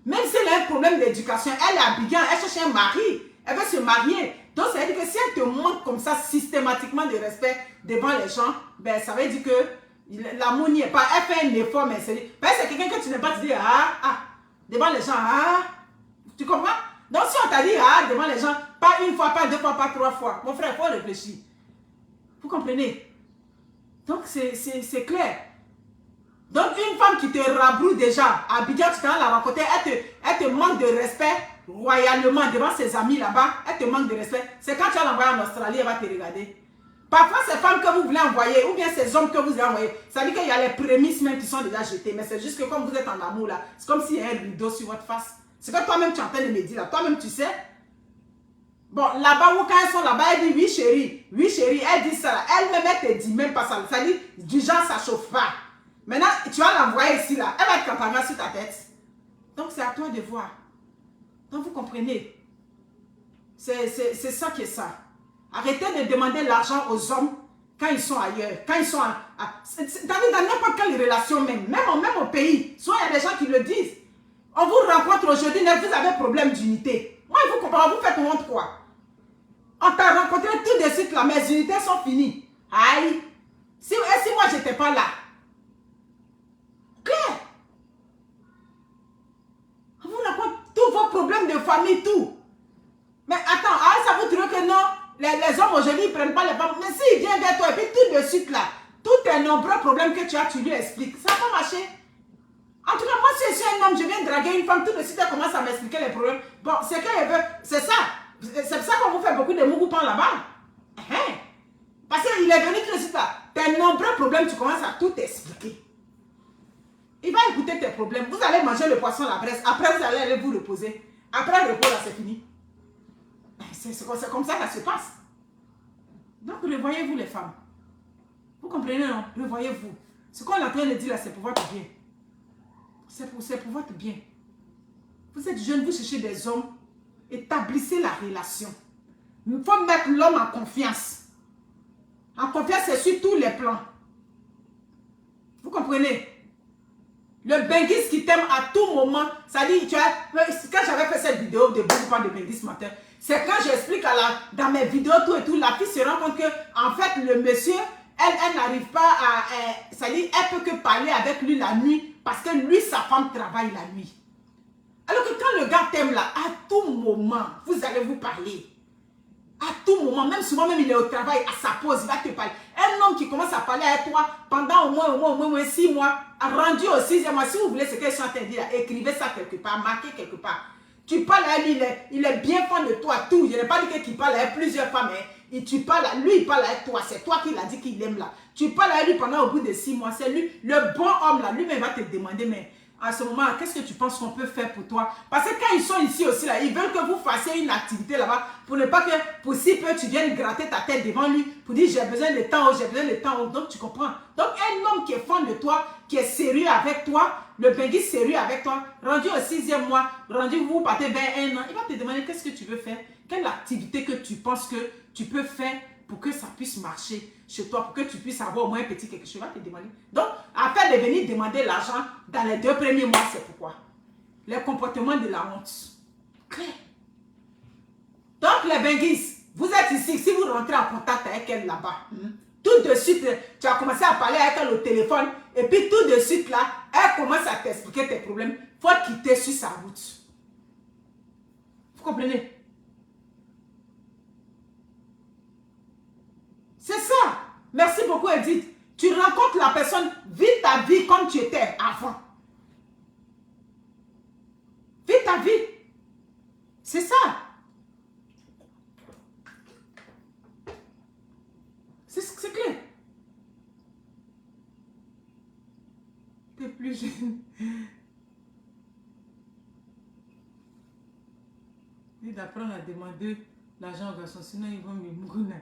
Même si elle a un problème d'éducation, elle est à Abidjan, elle cherche un mari, elle veut se marier. Donc ça veut dire que si elle te manque comme ça systématiquement de respect devant les gens, ben ça veut dire que l'amour n'y est pas. Elle fait un effort, mais c'est quelqu'un que tu n'aimes pas, te dire devant les gens, tu comprends? Donc si on t'a dit devant les gens, pas une fois, pas 2 fois, pas 3 fois, mon frère, il faut réfléchir. Vous comprenez? Donc c'est clair. Donc une femme qui te rabroue déjà, à Abidjan, tu vas la rencontrer, elle te manque de respect royalement devant ses amis là-bas, elle te manque de respect. C'est quand tu vas l'envoyer en Australie, elle va te regarder. Parfois, ces femmes que vous voulez envoyer, ou bien ces hommes que vous avez envoyés, ça veut dire qu'il y a les prémices même qui sont déjà jetées. Mais c'est juste que comme vous êtes en amour là, c'est comme s'il y a un rideau sur votre face. C'est que toi-même tu es en train de me dire là, toi-même tu sais. Bon, là-bas, quand elles sont là-bas, elle dit oui chérie, elle dit ça là. Elle-même, elle te dit même pas ça. Ça dit, du genre, ça chauffe pas. Maintenant, tu vas l'envoyer ici là, elle va être campagne sur ta tête. Donc, c'est à toi de voir. Donc, vous comprenez. C'est ça qui est ça. Arrêtez de demander l'argent aux hommes quand ils sont ailleurs. Quand ils sont dans n'importe quelle relation même au pays. Soit il y a des gens qui le disent. On vous rencontre aujourd'hui, vous avez problème d'unité. Moi, vous comprenez, vous faites honte quoi? On t'a rencontré tout de suite là, mes unités sont finies. Aïe. Si moi, je n'étais pas là. Claire. Vous racontez tous vos problèmes de famille, tout. Mais attends, ça vous trouve que non, les hommes aujourd'hui, ils ne prennent pas les femmes. Mais s'il vient vers toi, et puis tout de suite là, tous tes nombreux problèmes que tu as, tu lui expliques. Ça va pas marcher. En tout cas, moi, si je suis un homme, je viens draguer une femme, tout de suite, elle commence à m'expliquer les problèmes. Bon, c'est qu'elle veut, c'est ça. C'est pour ça qu'on vous fait beaucoup de mougou là-bas. Parce qu'il est venu tout de suite là. Tes nombreux problèmes, tu commences à tout expliquer. Il va écouter tes problèmes. Vous allez manger le poisson, la presse. Après, vous allez aller vous reposer. Après le repos, là, c'est fini. C'est comme ça que ça se passe. Donc, revoyez-vous les femmes. Vous comprenez, non? Revoyez-vous. Ce qu'on est en train de dire là, c'est pour votre bien. C'est pour votre bien. Vous êtes jeune, vous cherchez des hommes. Établissez la relation. Il faut mettre l'homme en confiance. En confiance, c'est sur tous les plans. Vous comprenez? Le benguis qui t'aime à tout moment, ça dit, tu as, quand j'avais fait cette vidéo de beaucoup de benguis ce matin, c'est quand j'explique dans mes vidéos tout et tout, la fille se rend compte que, en fait, le monsieur, elle n'arrive pas à, ça dit, elle peut que parler avec lui la nuit, parce que lui, sa femme travaille la nuit. Alors que quand le gars t'aime là, à tout moment, vous allez vous parler. À tout moment, même souvent, même il est au travail, à sa pause, il va te parler. Un homme qui commence à parler à toi pendant au moins 6 mois, rendu au 6e mois, si vous voulez ce que je suis en train de dire, écrivez ça quelque part, marquez quelque part. Tu parles à lui, il est bien fan de toi, tout. Je n'ai pas dit qu'il parle à plusieurs femmes, et tu parles à lui, il parle à toi, c'est toi qui l'a dit qu'il aime là. Tu parles à lui pendant au bout de 6 mois, c'est lui, le bon homme là, lui-même va te demander, mais à ce moment, qu'est-ce que tu penses qu'on peut faire pour toi? Parce que quand ils sont ici aussi, là, ils veulent que vous fassiez une activité là-bas pour ne pas que, pour si peu, tu viennes gratter ta tête devant lui pour dire j'ai besoin de temps, j'ai besoin de temps. Donc, tu comprends? Donc, un homme qui est fan de toi, qui est sérieux avec toi, le benguis sérieux avec toi, rendu au 6e mois, rendu vous partez vers 1 an, il va te demander qu'est-ce que tu veux faire? Quelle activité que tu penses que tu peux faire pour que ça puisse marcher chez toi, pour que tu puisses avoir au moins un petit quelque chose, va te demander. Donc, afin de venir demander l'argent dans les 2 premiers mois, c'est pourquoi. Les comportements de la honte. Clair. Donc, les benguis, vous êtes ici, si vous rentrez en contact avec elle là-bas, tout de suite, tu as commencé à parler avec elle au téléphone, et puis tout de suite là, elle commence à t'expliquer tes problèmes, il faut quitter sur sa route. Vous comprenez? C'est ça. Merci beaucoup, Edith. Tu rencontres la personne, vis ta vie comme tu étais avant. Vis ta vie. C'est ça. C'est clair. T'es plus jeune. Et d'apprendre à demander l'argent aux garçons, sinon ils vont me mourir.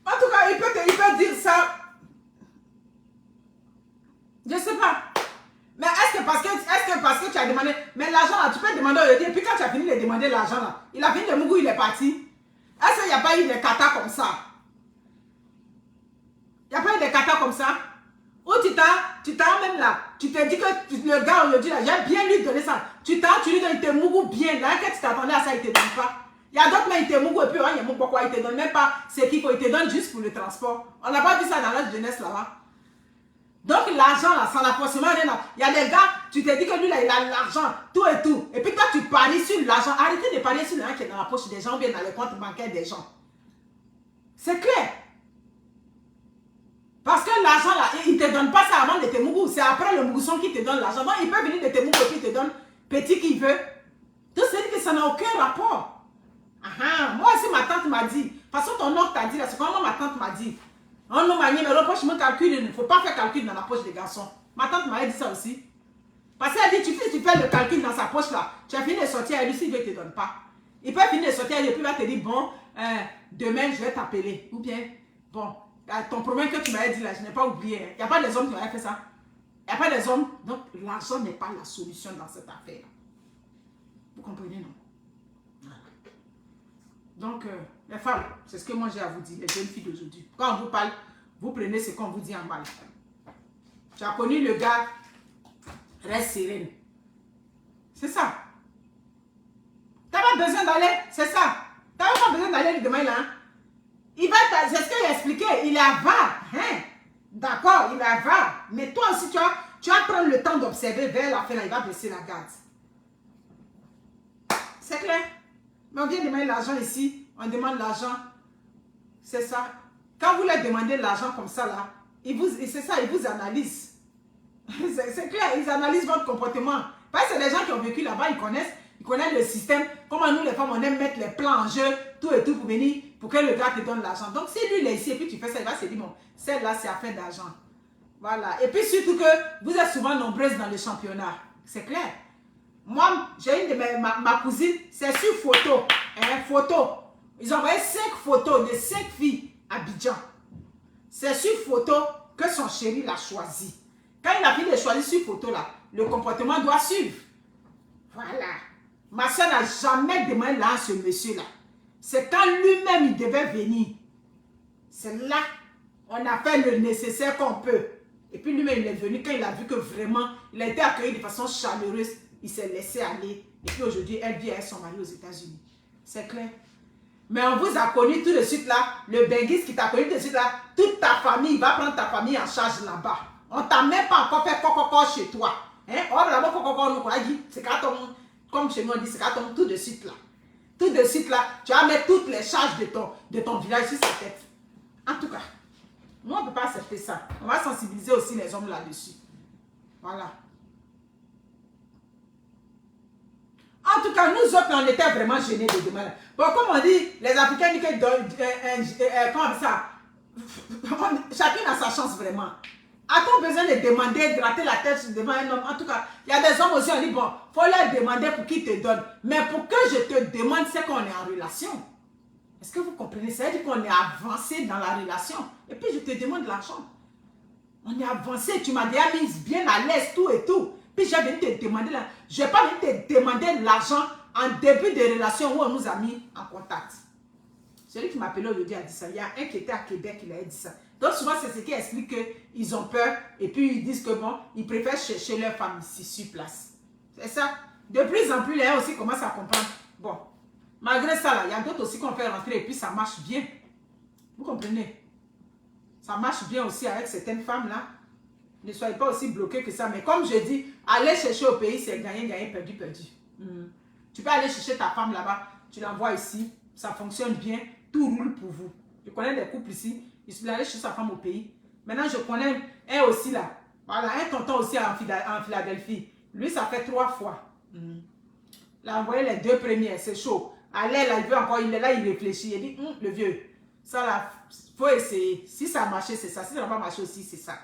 En tout cas, il peut dire ça. Je ne sais pas. Mais est-ce que parce que tu as demandé, mais l'argent là, tu peux demander aujourd'hui, et puis quand tu as fini de demander l'argent là, il a fini de mougou, il est parti. Est-ce qu'il n'y a pas eu des katas comme ça? Il n'y a pas eu des katas comme ça? Ou tu t'as même là, tu t'es dit que le gars aujourd'hui là, j'ai bien lui donné ça. Tu lui donnes, il te mougou bien. Là, quand tu t'attendais à ça, il ne te donne pas. Il y a d'autres, mais il te mougou et puis il y a pourquoi il ne te donne même pas ce qu'il faut, il te donne juste pour le transport. On n'a pas vu ça dans la jeunesse là-bas. Donc l'argent là, ça n'a forcément rien. Il y a des gars, tu te dis que lui là, il a l'argent, tout et tout. Et puis toi, tu paries sur l'argent. Arrêtez de parier sur l'argent qui est dans la poche des gens ou bien dans les comptes bancaires des gens. C'est clair. Parce que l'argent là, il ne te donne pas ça avant de te mougou. C'est après le mougouson qui te donne l'argent. Donc il peut venir de te mougou et puis il te donne petit qu'il veut. Donc c'est dire que ça n'a aucun rapport. Moi aussi ma tante m'a dit. De toute façon ton oncle t'a dit là, c'est comment ma tante m'a dit. On nous m'a dit, mais poche me calcule, il ne faut pas faire calcul dans la poche des garçons. Ma tante m'a dit ça aussi. Parce qu'elle dit, tu fais le calcul dans sa poche là, tu as fini de sortir, elle lui, s'il ne te donne pas. Il peut finir de sortir, et puis il va te dire, bon, demain je vais t'appeler. Ou bien, bon, ton problème que tu m'avais dit là, je n'ai pas oublié. Il n'y a pas des hommes qui m'avaient fait ça. Il n'y a pas des hommes. Donc, l'argent n'est pas la solution dans cette affaire. Vous comprenez, non? Donc, les femmes, c'est ce que moi j'ai à vous dire, les jeunes filles d'aujourd'hui. Quand on vous parle, vous prenez ce qu'on vous dit en mal. Tu as connu le gars, reste sereine. C'est ça. Tu n'as pas besoin d'aller, c'est ça. Tu n'as pas besoin d'aller lui demander là. Hein? Il va, c'est ce qu'il a expliqué, il est avare. Hein? D'accord, il est avare. Mais toi aussi, tu vas prendre le temps d'observer vers la fin, là, il va baisser la garde. C'est clair? Mais on vient demander l'argent ici, on demande l'argent. C'est ça. Quand vous leur demandez l'argent comme ça, là, c'est ça, ils vous analysent. C'est clair, ils analysent votre comportement. Parce que c'est des gens qui ont vécu là-bas, ils connaissent le système. Comment nous, les femmes, on aime mettre les plans en jeu, tout et tout pour venir, pour que le gars te donne l'argent. Donc, si lui, il est ici et puis tu fais ça, il va se dire, bon, celle-là, c'est affaire d'argent. Voilà. Et puis surtout que vous êtes souvent nombreuses dans le championnat. C'est clair. Moi, j'ai une de ma cousine, c'est sur photo. Photo. Ils ont envoyé 5 photos de 5 filles à Abidjan. C'est sur photo que son chéri l'a choisi. Quand il a fini de choisir sur photo là, le comportement doit suivre. Voilà. Ma soeur n'a jamais demandé là à ce monsieur-là. C'est quand lui-même il devait venir. C'est là on a fait le nécessaire qu'on peut. Et puis lui-même il est venu quand il a vu que vraiment il a été accueilli de façon chaleureuse. Il s'est laissé aller. Et puis aujourd'hui, elle vit avec son mari aux États-Unis. C'est clair. Mais on vous a connu tout de suite là, le benguiste qui t'a connu tout de suite là, toute ta famille, il va prendre ta famille en charge là-bas. On t'a même pas encore fait coco chez toi. Hein? On va coco nous a dit, c'est carton, comme chez nous on dit, c'est carton tout de suite là. Tout de suite là, tu vas mettre toutes les charges de ton village sur sa tête. En tout cas, nous on ne peut pas accepter ça. On va sensibiliser aussi les hommes là-dessus. Voilà. En tout cas, nous autres, on était vraiment gênés de demander. Bon, comme on dit, les Africains disent que comme ça, chacun a sa chance vraiment. A-t-on besoin de demander, de gratter la tête devant un homme? En tout cas, il y a des hommes aussi, on dit, bon, il faut leur demander pour qu'ils te donnent. Mais pour que je te demande, c'est qu'on est en relation. Est-ce que vous comprenez? Ça veut dire qu'on est avancé dans la relation. Et puis, je te demande l'argent. On est avancé, tu m'as déjà mis bien à l'aise, tout et tout. Puis j'ai venu te demander, je n'ai pas venu te demander l'argent en début de relation où on nous a mis en contact. Celui qui m'appelait aujourd'hui a dit ça. Il y a un qui était à Québec, il a dit ça. Donc souvent c'est ce qui explique qu'ils ont peur et puis ils disent que bon, ils préfèrent chercher leur femme ici sur place. C'est ça. De plus en plus, les gens aussi commencent à comprendre. Bon, malgré ça, là, il y a d'autres aussi qu'on fait rentrer et puis ça marche bien. Vous comprenez? Ça marche bien aussi avec certaines femmes là. Ne soyez pas aussi bloqués que ça. Mais comme je dis, aller chercher au pays, c'est gagner, gagner, perdu, perdu. Tu peux aller chercher ta femme là-bas, tu l'envoies ici, ça fonctionne bien, tout roule pour vous. Je connais des couples ici, ils sont allés chercher sa femme au pays. Maintenant, je connais un aussi là. Voilà, un tonton aussi en Philadelphie. Lui, ça fait 3 fois. Il a envoyé les 2 premières, c'est chaud. Allez, là, il veut encore, il est là, il réfléchit. Il dit, le vieux, ça là, faut essayer. Si ça a marché, c'est ça. Si ça n'a pas marché aussi, c'est ça.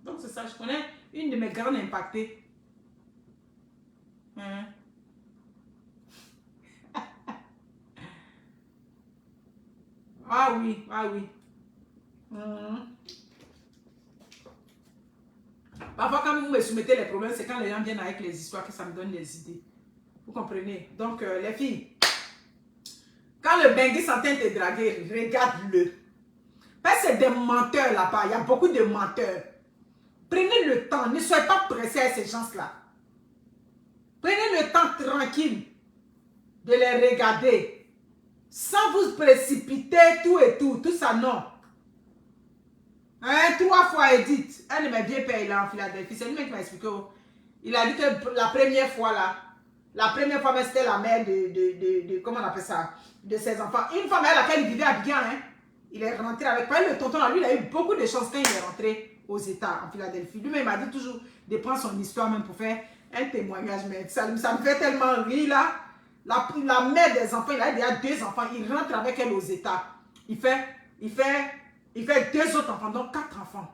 Donc c'est ça, je connais une de mes grandes impactées. Ah oui, ah oui. Parfois quand vous me soumettez les problèmes, c'est quand les gens viennent avec les histoires que ça me donne des idées. Vous comprenez? Donc les filles, quand le bengue s'entend te draguer, regarde-le. Parce que c'est des menteurs là-bas, il y a beaucoup de menteurs. Prenez le temps, ne soyez pas pressés à ces gens-là. Prenez le temps tranquille de les regarder. Sans vous précipiter, tout et tout ça non. 3 fois Edith, un de mes vieux pères, il est en Philadelphie, c'est lui qui m'a expliqué. Il a dit que la première fois là, c'était la mère de comment on appelle ça, de ses enfants. Une femme à laquelle il vivait à Abidjan, il est rentré avec, le tonton là, lui, il a eu beaucoup de chance quand il est rentré aux États, en Philadelphie. Lui-même, il m'a dit toujours de prendre son histoire même pour faire un témoignage. Mais ça me fait tellement rire là. La mère des enfants, il a déjà 2 enfants. Il rentre avec elle aux États. Il fait 2 autres enfants, donc 4 enfants.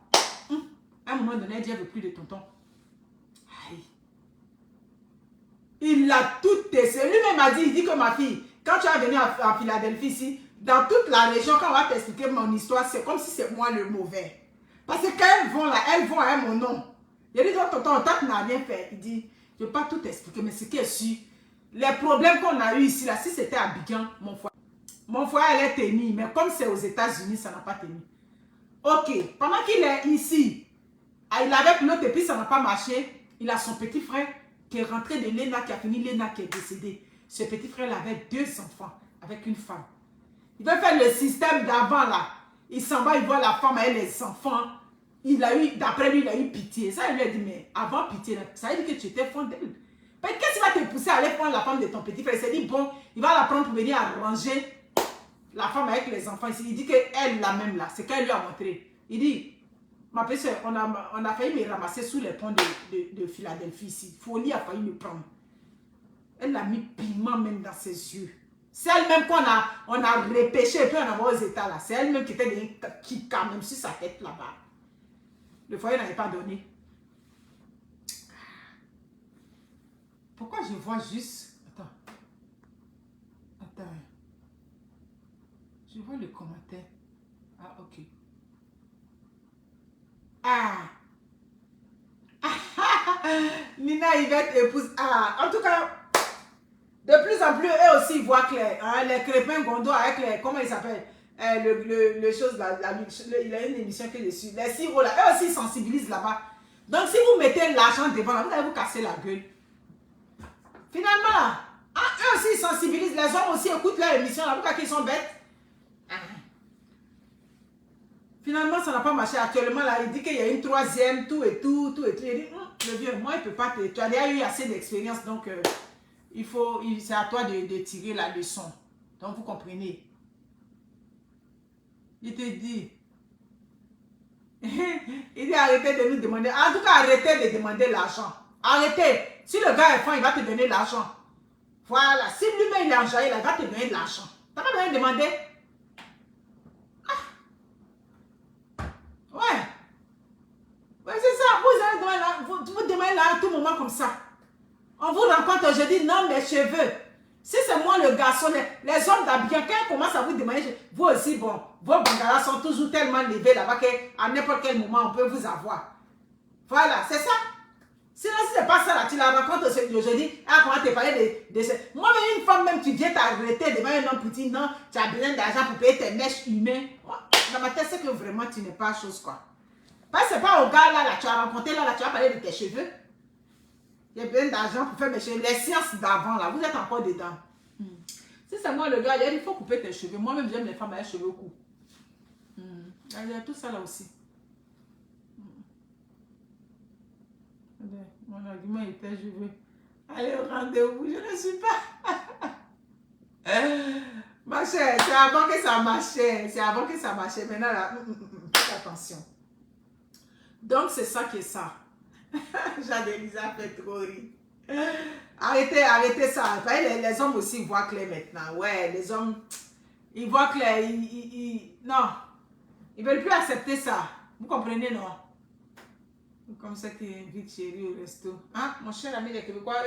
À un moment donné, elle dit, elle ne veut plus de tonton. Aïe. Il a tout essayé. Lui-même m'a dit, il dit que ma fille, quand tu vas venir à Philadelphie ici, dans toute la région, quand on va t'expliquer mon histoire, c'est comme si c'est moi le mauvais. Parce que quand elles vont à mon nom. Il dit, tonton, tu n'as rien fait. Il dit, je ne vais pas tout expliquer, mais ce qui est sûr, les problèmes qu'on a eu ici, là, si c'était à Abidjan, mon foyer allait tenir. Mais comme c'est aux États-Unis, ça n'a pas tenu. Ok, pendant qu'il est ici, il avait piloté et puis ça n'a pas marché. Il a son petit frère qui est rentré de l'ENA, qui a fini l'ENA, qui est décédé. Ce petit frère avait 2 enfants avec une femme. Il veut faire le système d'avant là. Il s'en va, il voit la femme avec les enfants. Il a eu, d'après lui, il a eu pitié. Ça, il lui a dit, mais avant pitié, ça veut dire que tu étais fond d'elle. Mais qu'est-ce qui va te pousser à aller prendre la femme de ton petit frère? Il s'est dit, bon, il va la prendre pour venir arranger la femme avec les enfants ici. Il dit qu'elle, la même là, c'est qu'elle lui a montré. Il dit, ma petite soeur, on a failli me ramasser sous les ponts de Philadelphie ici. Folie a failli me prendre. Elle a mis piment même dans ses yeux. C'est elle-même qu'on a repêché et puis on a envoyé aux États là. C'est elle-même qui était qui quand même sur sa tête là-bas. Le foyer n'avait pas donné. Pourquoi je vois juste... Attends. Je vois le commentaire. Ah, ok. Nina Yvette épouse. En tout cas, de plus en plus, eux aussi ils voient clair. Hein, les crépins Gondo avec les... Comment il s'appelle? Le chose, il a une émission que je suis. Les sirops là, eux aussi ils sensibilisent là-bas. Donc si vous mettez l'argent devant là, vous allez vous casser la gueule. Finalement, eux aussi ils sensibilisent. Les hommes aussi écoutent leur émission là. Pourquoi ils sont bêtes? Finalement, ça n'a pas marché. Actuellement, là, il dit qu'il y a une troisième, tout et tout. Il dit, le vieux, moi, il ne peut pas te... Tu as déjà eu assez d'expérience, donc c'est à toi de tirer la leçon. Donc, vous comprenez. Il te dit. Il dit, arrêtez de nous demander. En tout cas, arrêtez de demander l'argent. Arrêtez. Si le gars est fin, il va te donner l'argent. Voilà. Si lui-même, il est enjaillé, il va te donner de l'argent. Tu n'as pas besoin de demander. Ouais, c'est ça. Vous demandez là à tout moment comme ça. On vous rencontre, je dis non, mes cheveux. Si c'est moi le garçon, les hommes d'habillance, quand ils commencent à vous demander, vous aussi, bon, vos bangalas sont toujours tellement levés là-bas qu'à n'importe quel moment, on peut vous avoir. Voilà, c'est ça. Sinon, si c'est pas ça, là, tu la rencontres je dis, comment te parler de ça. Moi-même, une femme, même, tu viens t'arrêter devant un homme petit, non, tu as besoin d'argent pour payer tes mèches humaines. Dans ma tête, c'est que vraiment, tu n'es pas chose, quoi. Parce que c'est pas au gars là, tu as rencontré là, tu as parlé de tes cheveux. Il y a besoin d'argent pour faire mes cheveux. Les sciences d'avant là, vous êtes encore dedans. Si c'est moi le gars, il faut couper tes cheveux. Moi-même, j'aime les femmes avec les cheveux courts. Il y a tout ça là aussi. Mon argument était, je veux aller au rendez-vous. Je ne suis pas. Ma chère, c'est avant que ça marchait. C'est avant que ça marchait. Maintenant là, faites attention. Donc, c'est ça qui est ça. Jade-Elisa fait trop rire. Arrêtez ça. Les hommes aussi voient clair maintenant. Ouais, les hommes, ils voient clair. Non, ils ne veulent plus accepter ça. Vous comprenez, non? Comme ça qu'ils invitent chérie au resto. Hein? Mon cher ami, les Québécois,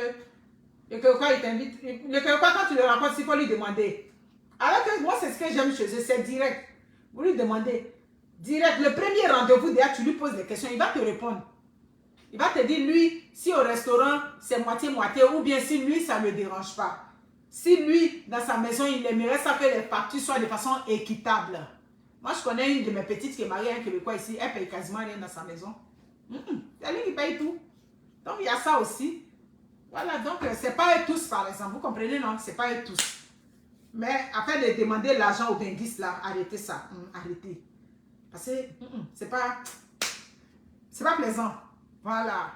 les Québécois, ils t'invitent. Les Québécois, quand tu le rencontres, il faut lui demander. Alors que moi, c'est ce que j'aime chez eux, c'est direct. Vous lui demandez. Direct, le premier rendez-vous, déjà, tu lui poses des questions, il va te répondre. Il va te dire, lui, si au restaurant, c'est moitié-moitié, ou bien si lui, ça ne le dérange pas. Si lui, dans sa maison, il aimerait ça que les factures soient de façon équitable. Moi, je connais une de mes petites qui est mariée à un Québécois ici, elle paye quasiment rien dans sa maison. C'est lui qui paye tout. Donc, il y a ça aussi. Voilà, donc, c'est pas eux tous, par exemple. Vous comprenez, non? C'est pas eux tous. Mais après de demander l'argent au benguiste, là, arrêtez ça. Arrêtez. Parce que c'est pas plaisant. Voilà.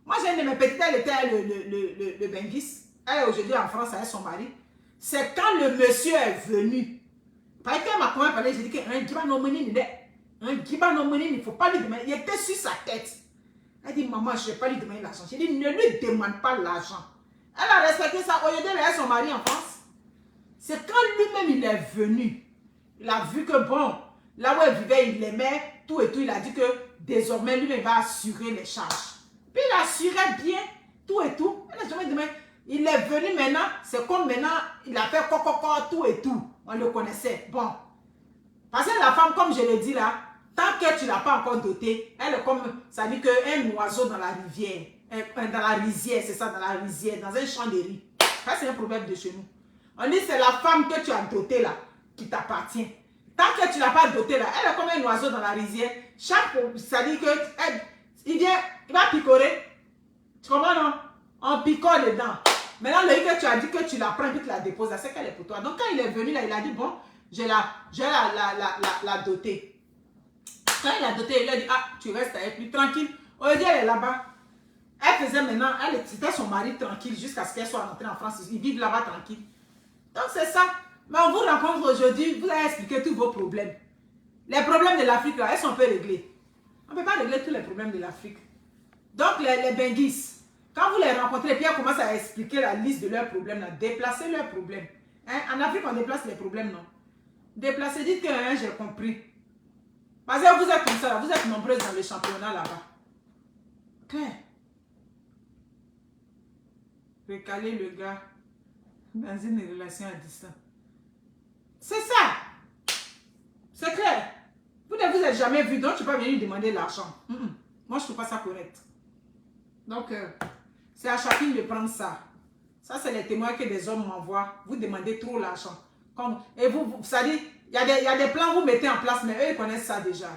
Moi, j'ai une de mes petites, elle était le benguiste. Elle est aujourd'hui en France avec son mari. C'est quand le monsieur est venu. Parce qu'elle m'a parlé, j'ai dit qu'un Gibanomoni, il ne faut pas lui demander. Il était sur sa tête. Elle dit, maman, je ne vais pas lui demander l'argent. J'ai dit, ne lui demande pas l'argent. Elle a respecté ça. Aujourd'hui, elle est son mari en France. C'est quand lui-même il est venu. Il a vu que bon, là où elle vivait, il l'aimait, tout et tout. Il a dit que désormais, lui-même va assurer les charges. Puis il assurait bien, tout et tout. Elle n'a jamais demandé. Il est venu maintenant, c'est comme maintenant, il a fait coco, tout et tout. On le connaissait. Bon. Parce que la femme, comme je le dis là, tant que tu ne l'as pas encore dotée, elle est comme, ça dit qu'un oiseau dans la rivière. Dans la rizière, c'est ça, dans la rizière, dans un champ de riz. Ça, c'est un proverbe de chez nous. On dit c'est la femme que tu as dotée là, qui t'appartient. Tant que tu ne l'as pas dotée là, elle est comme un oiseau dans la rizière. Ça dit que, il va picorer. Tu comprends, non? On picore dedans. Maintenant, le que tu as dit que tu la prends et que tu la déposes, c'est qu'elle est pour toi. Donc, quand il est venu là, il a dit, bon, la doter. Quand il a doté, il a dit, ah, tu restes avec lui, tranquille. Aujourd'hui, elle est là-bas. Elle faisait maintenant, c'était son mari tranquille jusqu'à ce qu'elle soit rentrée en France. Ils vivent là-bas tranquille. Donc c'est ça. Mais on vous rencontre aujourd'hui, vous allez expliquer tous vos problèmes. Les problèmes de l'Afrique, là, elles sont un peu réglées. On ne peut pas régler tous les problèmes de l'Afrique. Donc les Benguis, quand vous les rencontrez, puis elles commencent à expliquer la liste de leurs problèmes, là, déplacez leurs problèmes. Hein? En Afrique, on déplace les problèmes, non? Déplacez, dites que hein, j'ai compris. Parce que vous êtes comme ça, là, vous êtes nombreuses dans le championnat là-bas. Claire. Recaler le gars dans une relation à distance. C'est ça. C'est clair. Vous ne vous êtes jamais vu, donc tu ne peux pas venir lui demander l'argent. Moi, je ne trouve pas ça correct. Donc, c'est à chacune de prendre ça. Ça, c'est les témoins que des hommes m'envoient. Vous demandez trop l'argent. Et vous ça dit, il y a des plans que vous mettez en place, mais eux, ils connaissent ça déjà.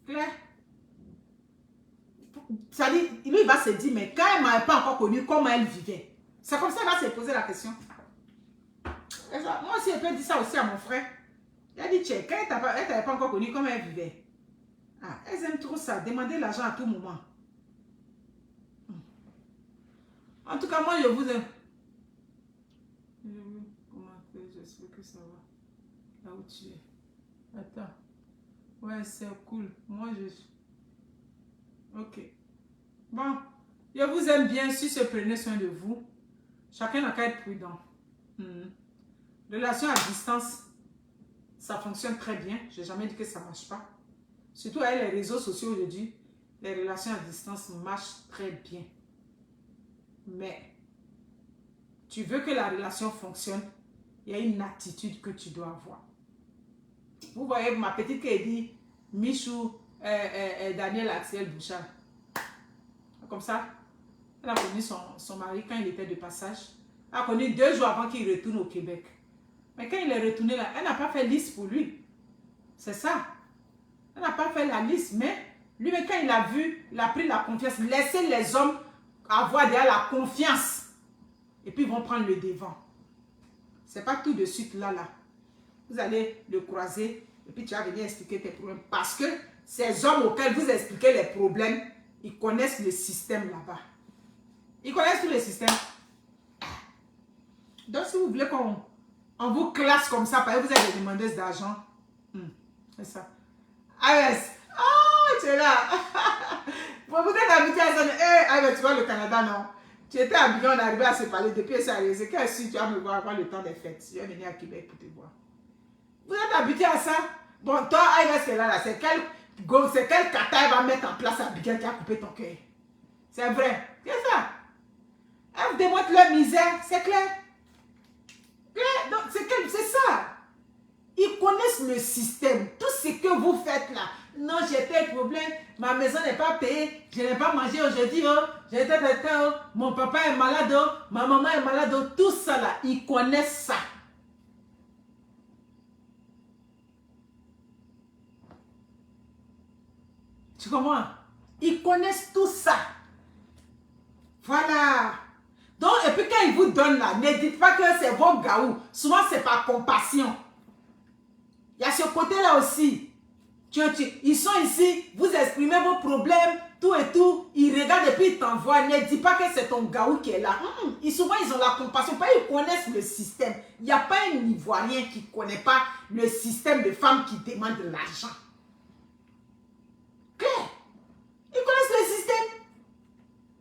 Clair? Ça dit, lui, il va se dire, mais quand elle ne m'avait pas encore connu, comment elle vivait? C'est comme ça qu'il va se poser la question. Et ça, moi aussi, je peux dire ça aussi à mon frère. Il a dit, tiens, quand elle ne t'avait pas encore connu, comment elle vivait? Ah, elles aiment trop ça, demander l'argent à tout moment. En tout cas, moi, je vous aime. Comment faire? J'espère que ça va. Là où tu es. Attends. Ouais, c'est cool. Moi, Ok. Bon, je vous aime bien. Si se prenez soin de vous, chacun n'a qu'à être prudent. Relation à distance, ça fonctionne très bien. Je n'ai jamais dit que ça ne marche pas. Surtout avec les réseaux sociaux aujourd'hui, les relations à distance marchent très bien. Mais tu veux que la relation fonctionne, il y a une attitude que tu dois avoir. Vous voyez ma petite qui a dit Michou, Daniel Axel Bouchard. Comme ça, elle a connu son mari quand il était de passage. Elle a connu 2 jours avant qu'il retourne au Québec. Mais quand il est retourné là, elle n'a pas fait liste pour lui. C'est ça. Elle n'a pas fait la liste, mais lui, quand il a vu, il a pris la confiance. Laissez les hommes avoir déjà la confiance. Et puis ils vont prendre le devant. C'est pas tout de suite là. Vous allez le croiser et puis tu vas venir expliquer tes problèmes. Parce que ces hommes auxquels vous expliquez les problèmes, ils connaissent le système là-bas. Ils connaissent tout le système. Donc si vous voulez qu'on vous classe comme ça, parce que vous êtes des demandeuses d'argent, c'est ça. AES, oh, tu es là. Bon, vous êtes habitué à ça. Tu vois le Canada, non? Tu étais habillé, on est arrivé à se parler depuis ça. C'est que si tu vas me voir avant le temps des fêtes, je vais venir à Québec pour te voir. Vous êtes habitué à ça? Bon, toi, AES, c'est là, c'est quel kata va mettre en place à Abigail qui a coupé ton cœur? C'est vrai. C'est ça. Elle vous démontre leur misère, c'est clair. Donc, c'est ça. Ils connaissent le système. Tout ce que vous faites là. Non, j'ai tel problème. Ma maison n'est pas payée. Je n'ai pas mangé aujourd'hui. J'ai tel. Mon papa est malade. Ma maman est malade. Tout ça là. Ils connaissent ça. Tu comprends? Ils connaissent tout ça. Voilà. Donc, et puis quand ils vous donnent là, ne dites pas que c'est vos gaou. Souvent, c'est par compassion. Il y a ce côté-là aussi. Ils sont ici, vous exprimez vos problèmes, tout et tout. Ils regardent et puis ils t'envoient. Ne dis pas que c'est ton gaou qui est là. Souvent, ils ont la compassion. Ils connaissent le système. Il n'y a pas un Ivoirien qui ne connaît pas le système de femmes qui demandent de l'argent. Claire. Ils connaissent le système.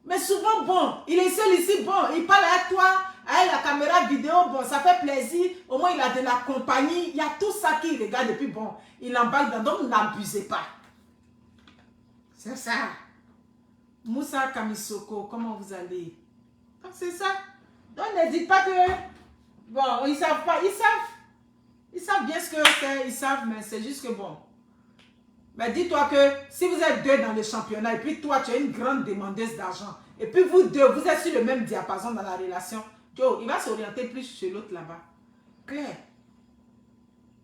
Mais souvent, bon, il est seul ici, bon, il parle à toi, avec la caméra vidéo, bon, ça fait plaisir. Au moins, il a de la compagnie. Il y a tout ça qu'il regarde et puis, bon, il embarque dans. Donc, n'abusez pas. C'est ça. Moussa Kamisoko, comment vous allez? Donc, c'est ça. Donc, ne dites pas que, bon, ils ne savent pas. Ils savent. Ils savent bien ce que c'est. Ils savent, mais c'est juste que, bon. Mais dis-toi que si vous êtes 2 dans le championnat et puis toi, tu es une grande demandeuse d'argent et puis vous 2, vous êtes sur le même diapason dans la relation, Joe, il va s'orienter plus chez l'autre là-bas. Claire,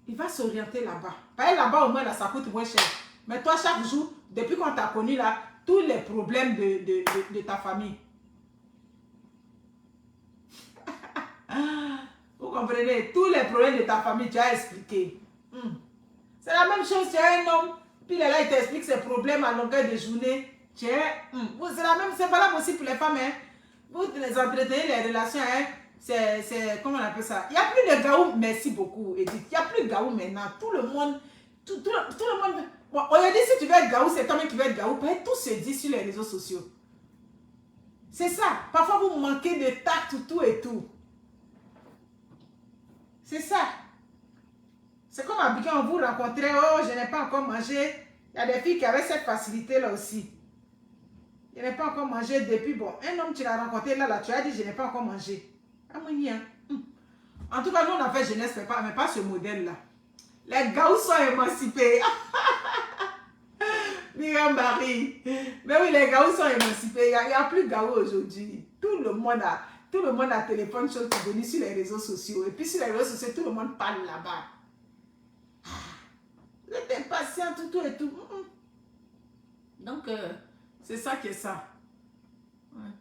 il va s'orienter là-bas. Parce que là-bas, au moins, là, ça coûte moins cher. Mais toi, chaque jour, depuis qu'on t'a connu là, tous les problèmes de ta famille. Vous comprenez? Tous les problèmes de ta famille, tu as expliqué. C'est la même chose, tu as un homme, puis il est là, il t'explique ses problèmes à longueur de journée. C'est la même, c'est valable aussi pour les femmes. Hein. Vous les entretenez, les relations, hein. C'est, comment on appelle ça? Il n'y a plus de gaou, merci beaucoup, Edith. Il n'y a plus de gaou maintenant. Tout le monde, tout le monde. Bon, aujourd'hui, si tu veux être gaou, c'est toi-même qui veux être gaou. Tout se dit sur les réseaux sociaux. C'est ça. Parfois, vous manquez de tact, tout et tout. C'est ça. C'est comme à quand vous rencontrez, oh, je n'ai pas encore mangé. Il y a des filles qui avaient cette facilité-là aussi. Je n'ai pas encore mangé depuis, bon, un homme, tu l'as rencontré là, tu as dit, je n'ai pas encore mangé. En tout cas, nous, on a fait jeunesse, mais pas ce modèle-là. Les gaous sont émancipés. Miriam Barry. Mais oui, les gaous sont émancipés. Il n'y a plus de gaous aujourd'hui. Tout le monde a téléphone, chose qui venue sur les réseaux sociaux. Et puis sur les réseaux sociaux, tout le monde parle là-bas. Vous êtes impatient, tout et tout. Donc, c'est ça qui est ça. Ouais.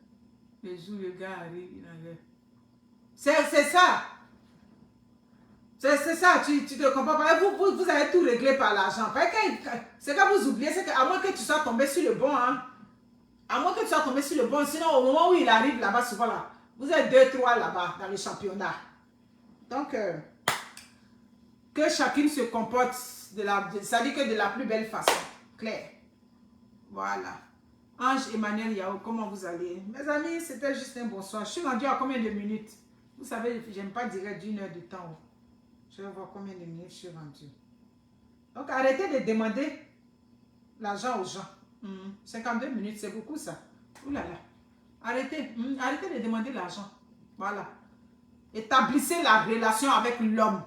Le jour, le gars arrive, il avait... C'est ça. C'est ça, tu te comprends pas. Vous avez tout réglé par l'argent. C'est que vous oubliez, c'est qu'à moins que tu sois tombé sur le bon, hein. À moins que tu sois tombé sur le bon, sinon au moment où il arrive là-bas, souvent là, vous êtes 2-3 là-bas dans le championnat. Donc, que chacune se comporte ça dit que de la plus belle façon. Claire. Voilà. Ange Emmanuel Yao, comment vous allez? Mes amis, c'était juste un bonsoir. Je suis rendu à combien de minutes? Vous savez, j'aime pas dire d'une heure de temps. Je vais voir combien de minutes je suis rendu. Donc, arrêtez de demander l'argent aux gens. 52 minutes, c'est beaucoup ça. Ouh là là. Arrêtez. Arrêtez de demander l'argent. Voilà. Établissez la relation avec l'homme.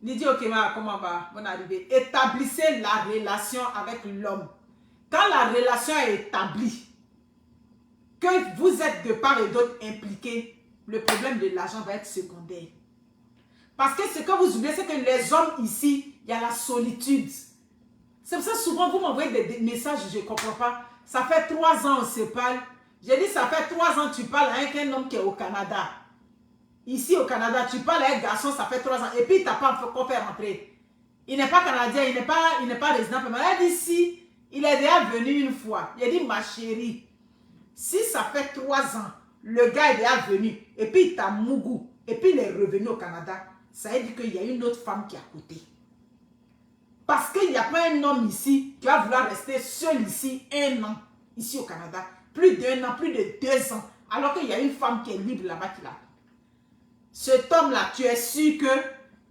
Lydie Okema, comment va? Bonne arrivée. Établissez la relation avec l'homme. Quand la relation est établie, que vous êtes de part et d'autre impliqués, le problème de l'argent va être secondaire. Parce que ce que vous oubliez, c'est que les hommes ici, il y a la solitude. C'est pour ça que souvent vous m'envoyez des messages, je ne comprends pas. Ça fait 3 ans on se parle. J'ai dit, ça fait 3 ans que tu parles avec un homme qui est au Canada. Ici au Canada, tu parles avec un garçon, ça fait 3 ans. Et puis, il t'a pas encore fait rentrer. Il n'est pas canadien, il n'est pas résident. Mais il a dit, si, il est déjà venu une fois. Il a dit, ma chérie, si ça fait 3 ans, le gars est déjà venu, et puis il t'a mougou, et puis il est revenu au Canada, ça veut dire qu'il y a une autre femme qui est à côté. Parce qu'il n'y a pas un homme ici qui va vouloir rester seul ici 1 an, ici au Canada. Plus d'1 an, plus de 2 ans. Alors qu'il y a une femme qui est libre là-bas qui l'a. Cet homme-là, tu es sûr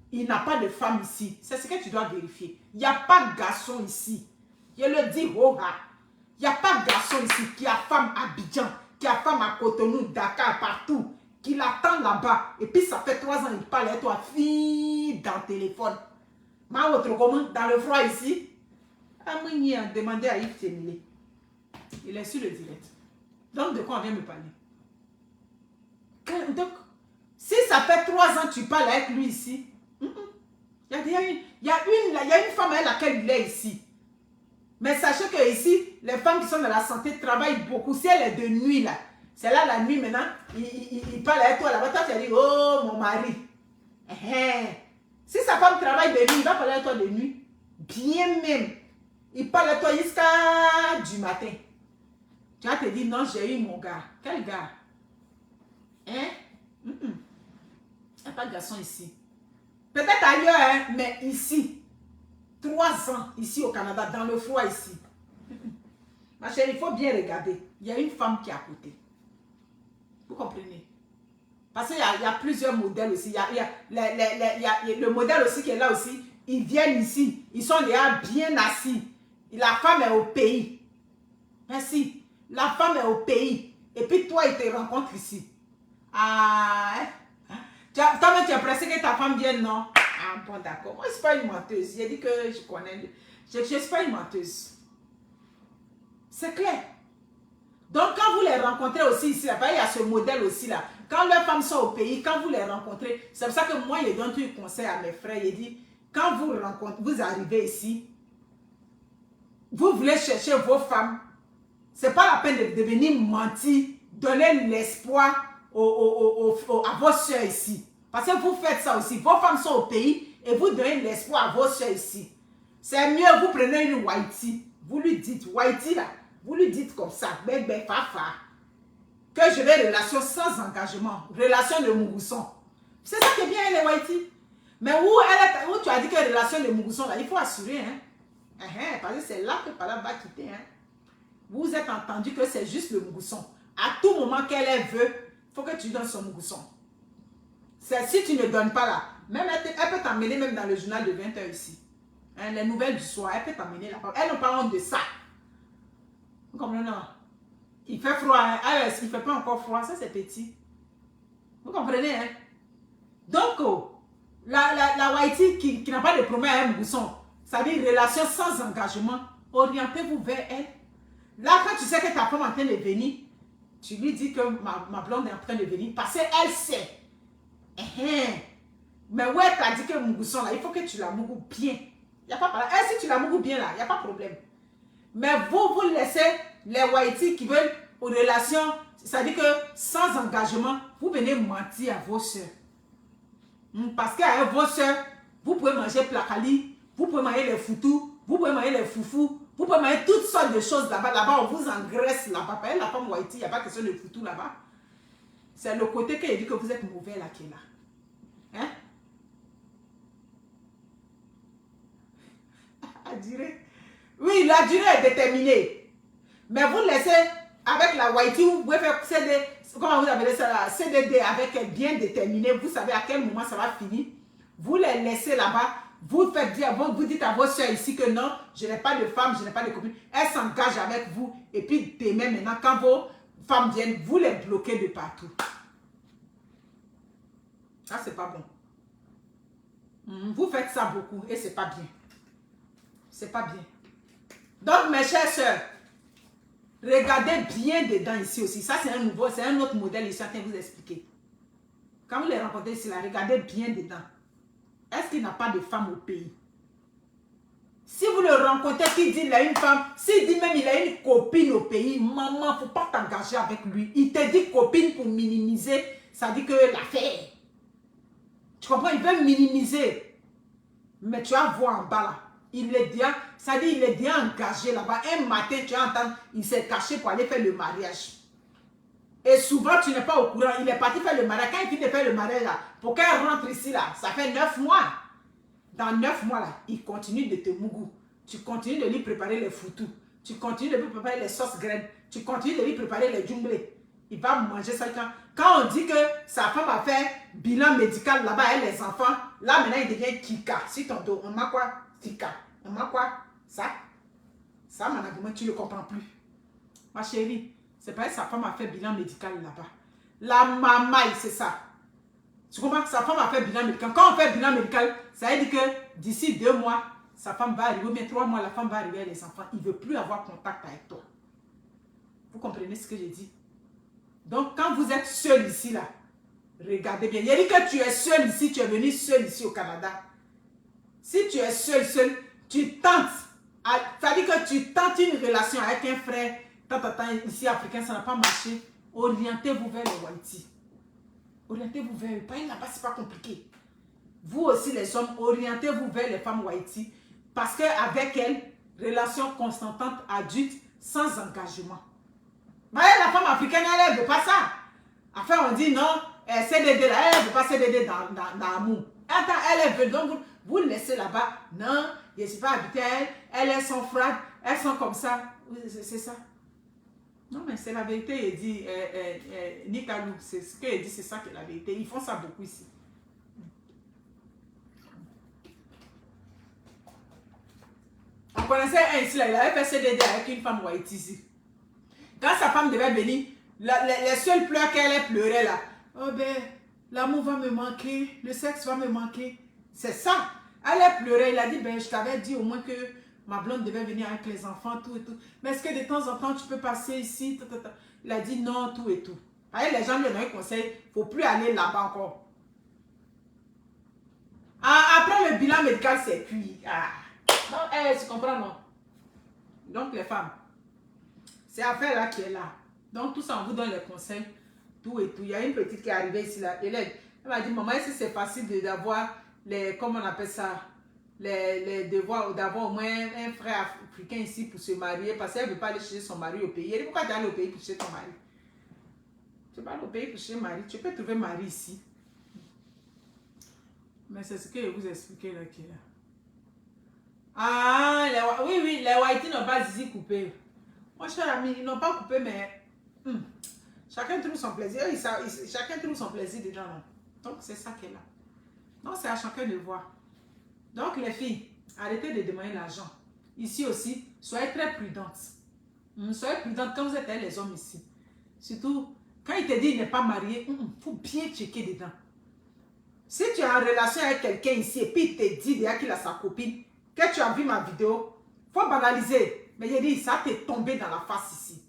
qu'il n'a pas de femme ici. C'est ce que tu dois vérifier. Il n'y a pas de garçon ici. Je le dis, oh, il n'y a pas de garçon ici qui a femme à Abidjan, qui a femme à Cotonou, Dakar, partout, qui l'attend là-bas. Et puis ça fait 3 ans, il parle avec toi, fille, dans le téléphone. Ma autre comment, dans le froid ici. Amini a demandé à Yves Témilé. Il est sur le direct. Donc, de quoi on vient me parler? Donc, si ça fait 3 ans que tu parles avec lui ici, il y a une femme avec laquelle il est ici. Mais sachez que ici, les femmes qui sont dans la santé travaillent beaucoup. Si elle est de nuit là, c'est là la nuit maintenant, il parle avec toi là-bas. Toi, tu as dit, oh mon mari. Si sa femme travaille de nuit, il va parler avec toi de nuit. Bien même. Il parle avec toi jusqu'à du matin. Tu vas te dire, non, j'ai eu mon gars. Quel gars? Il n'y a pas de garçon ici. Peut-être ailleurs, hein, mais ici. 3 ans ici au Canada, dans le froid ici. Ma chérie, il faut bien regarder. Il y a une femme qui est à côté. Vous comprenez? Parce qu'il y a plusieurs modèles aussi. Il y a le modèle aussi qui est là aussi. Ils viennent ici. Ils sont déjà bien assis. La femme est au pays. Merci. La femme est au pays. Et puis toi, il te rencontre ici. Toi-même, tu es pressé que ta femme vienne, non? Ah, bon, d'accord. Moi, je ne suis pas une menteuse. J'ai dit que je connais. Je ne suis pas une menteuse. C'est clair. Donc, quand vous les rencontrez aussi ici, il y a ce modèle aussi là. Quand leurs femmes sont au pays, quand vous les rencontrez, c'est pour ça que moi, je donne un conseil à mes frères. Je dis, quand vous arrivez ici, vous voulez chercher vos femmes, ce n'est pas la peine de venir mentir, donner l'espoir à vos soeurs ici. Parce que vous faites ça aussi. Vos femmes sont au pays et vous donnez l'espoir à vos soeurs ici. C'est mieux, vous prenez une Whitey. Vous lui dites, Whitey là, vous lui dites comme ça, bébé, fafa, que je vais relation sans engagement, relation de Muguson. C'est ça qui est bien, les Whitey. Mais où tu as dit que relation de Muguson, là, il faut assurer, hein. Parce que c'est là que Pala va quitter, hein. Vous êtes entendu que c'est juste le Muguson. À tout moment qu'elle veut, il faut que tu donnes son Muguson. Si tu ne donnes pas là, même elle peut t'emmener même dans le journal de 20h ici. Hein, les nouvelles du soir, elle peut t'emmener là-bas. Elle n'a pas honte de ça. Vous comprenez? Il fait froid, hein? Il ne fait pas encore froid, ça c'est petit. Vous comprenez? Hein? Donc, la Whitey qui n'a pas de promesse à un Muguson, ça veut dire relation sans engagement, orientez-vous vers elle. Là, quand tu sais que ta femme est en train de venir, tu lui dis que ma blonde est en train de venir parce qu'elle sait. Mais ouais, tu as dit que Muguson, là, il faut que tu la mougou bien. Il n'y a pas par là. Si tu la mougou bien, là, il n'y a pas de problème. Mais vous laissez les Whitey qui veulent aux relations, c'est-à-dire que sans engagement, vous venez mentir à vos soeurs. Parce qu'avec vos soeurs, vous pouvez manger placali, vous pouvez manger les foutous, vous pouvez manger les foufous, vous pouvez manger toutes sortes de choses là-bas. Là-bas, on vous engraisse là-bas. La femme Whitey, il n'y a pas question de foutou là-bas. C'est le côté qu'il dit que vous êtes mauvais là qui est là. Hein? La durée. Oui, la durée est déterminée. Mais vous laissez avec la Whitey, vous pouvez faire comment vous appelez ça là, CDD avec elle bien déterminé. Vous savez à quel moment ça va finir. Vous les laissez là-bas. Vous faites dire, vous dites à vos soeurs ici que non, je n'ai pas de femme, je n'ai pas de copine. Elles s'engagent avec vous. Et puis demain maintenant, quand vos femmes viennent, vous les bloquez de partout. Ça, c'est pas bon. Vous faites ça beaucoup et c'est pas bien. C'est pas bien. Donc, mes chères soeurs, regardez bien dedans ici aussi. Ça, c'est un autre modèle ici, je vais vous expliquer. Quand vous les rencontrez ici, là, regardez bien dedans. Est-ce qu'il n'a pas de femme au pays? Si vous le rencontrez, qui dit qu'il a une femme, s'il dit même qu'il a une copine au pays, maman, il ne faut pas t'engager avec lui. Il te dit copine pour minimiser, ça dit que l'affaire. Tu comprends? Il veut minimiser. Mais tu vas voir en bas là. Il est bien, ça dit il est bien engagé là-bas. Un matin, tu vas entendre, il s'est caché pour aller faire le mariage. Et souvent, tu n'es pas au courant. Il est parti faire le mariage. Quand il finit de faire le mariage là, pour qu'elle rentre ici là, ça fait 9 mois. Dans 9 mois là, il continue de te mougou. Tu continues de lui préparer les foutous. Tu continues de lui préparer les sauces graines. Tu continues de lui préparer les djumblés. Il va manger ça quand on dit que sa femme a fait bilan médical là-bas avec les enfants, là maintenant il devient Kika. Si ton dos, on m'a quoi? Kika. On m'a quoi? Ça, mon argument, tu ne le comprends plus. Ma chérie, c'est pas que sa femme a fait bilan médical là-bas. La mamaille, c'est ça. Tu comprends? Sa femme a fait bilan médical. Quand on fait bilan médical, ça veut dire que d'ici 2 mois, sa femme va arriver, mais 3 mois, la femme va arriver avec les enfants. Il ne veut plus avoir contact avec toi. Vous comprenez ce que j'ai dit? Donc, quand vous êtes seul ici, là, regardez bien. Il y a dit que tu es seul ici, tu es venu seul ici au Canada. Si tu es seul, tu tentes. Ça veut dire que tu tentes une relation avec un frère, ici africain, ça n'a pas marché. Orientez-vous vers les Whitey. Orientez-vous vers eux. Pas là-bas, c'est pas compliqué. Vous aussi, les hommes, orientez-vous vers les femmes Whitey. Parce qu'avec elles, relation constante, adulte, sans engagement. Mais la femme africaine, elle ne veut pas ça. Enfin, on dit non, CDD là, elle ne veut pas CDD dans l'amour. Attends, elle veut, donc vous laissez là-bas. Non, je ne suis pas habituée à elle. Elles sont froides, elles sont comme ça. C'est ça. Non, mais c'est la vérité, il dit, Nikalou, c'est ce qu'il dit, c'est ça qui est la vérité. Ils font ça beaucoup ici. On connaissait un ici, là, il avait fait CDD avec une femme Whitey ici. Quand sa femme devait venir, les seuls pleurs qu'elle pleurait là, oh ben, l'amour va me manquer, le sexe va me manquer. C'est ça. Elle a pleuré, il a dit, ben, je t'avais dit au moins que ma blonde devait venir avec les enfants, tout et tout. Mais est-ce que de temps en temps, tu peux passer ici? Il a dit non, tout et tout. Allez, les gens lui ont donné un conseil, il ne faut plus aller là-bas encore. Après le bilan médical, c'est cuit. Donc, tu comprends, non? Donc, les femmes, c'est affaire là qui est là. Donc, tout ça, on vous donne les conseils, tout et tout. Il y a une petite qui est arrivée ici, là. Elle m'a dit, maman, est-ce que c'est facile d'avoir les, comment on appelle ça, les devoirs, d'avoir au moins un frère africain ici pour se marier, parce qu'elle ne veut pas aller chercher son mari au pays. Elle dit, pourquoi tu es allé au pays pour chercher ton mari? Tu vas aller au pays pour chercher mari, tu peux trouver mari ici. Mais c'est ce que je vous expliquais là qui est là. Ah, oui, les Whiteys n'ont pas zizi coupé. Mon cher ami, ils n'ont pas coupé, mais chacun trouve son plaisir. Chacun trouve son plaisir dedans. Non? Donc, c'est ça qui est là. Donc, c'est à chacun de voir. Donc, les filles, arrêtez de demander l'argent. Ici aussi, soyez très prudentes. Soyez prudentes quand vous êtes les hommes ici. Surtout, quand il te dit qu'il n'est pas marié, il faut bien checker dedans. Si tu es en relation avec quelqu'un ici et puis il te dit déjà qu'il a sa copine, que tu as vu ma vidéo, il faut banaliser. Mais j'ai dit, ça t'est tombé dans la face ici.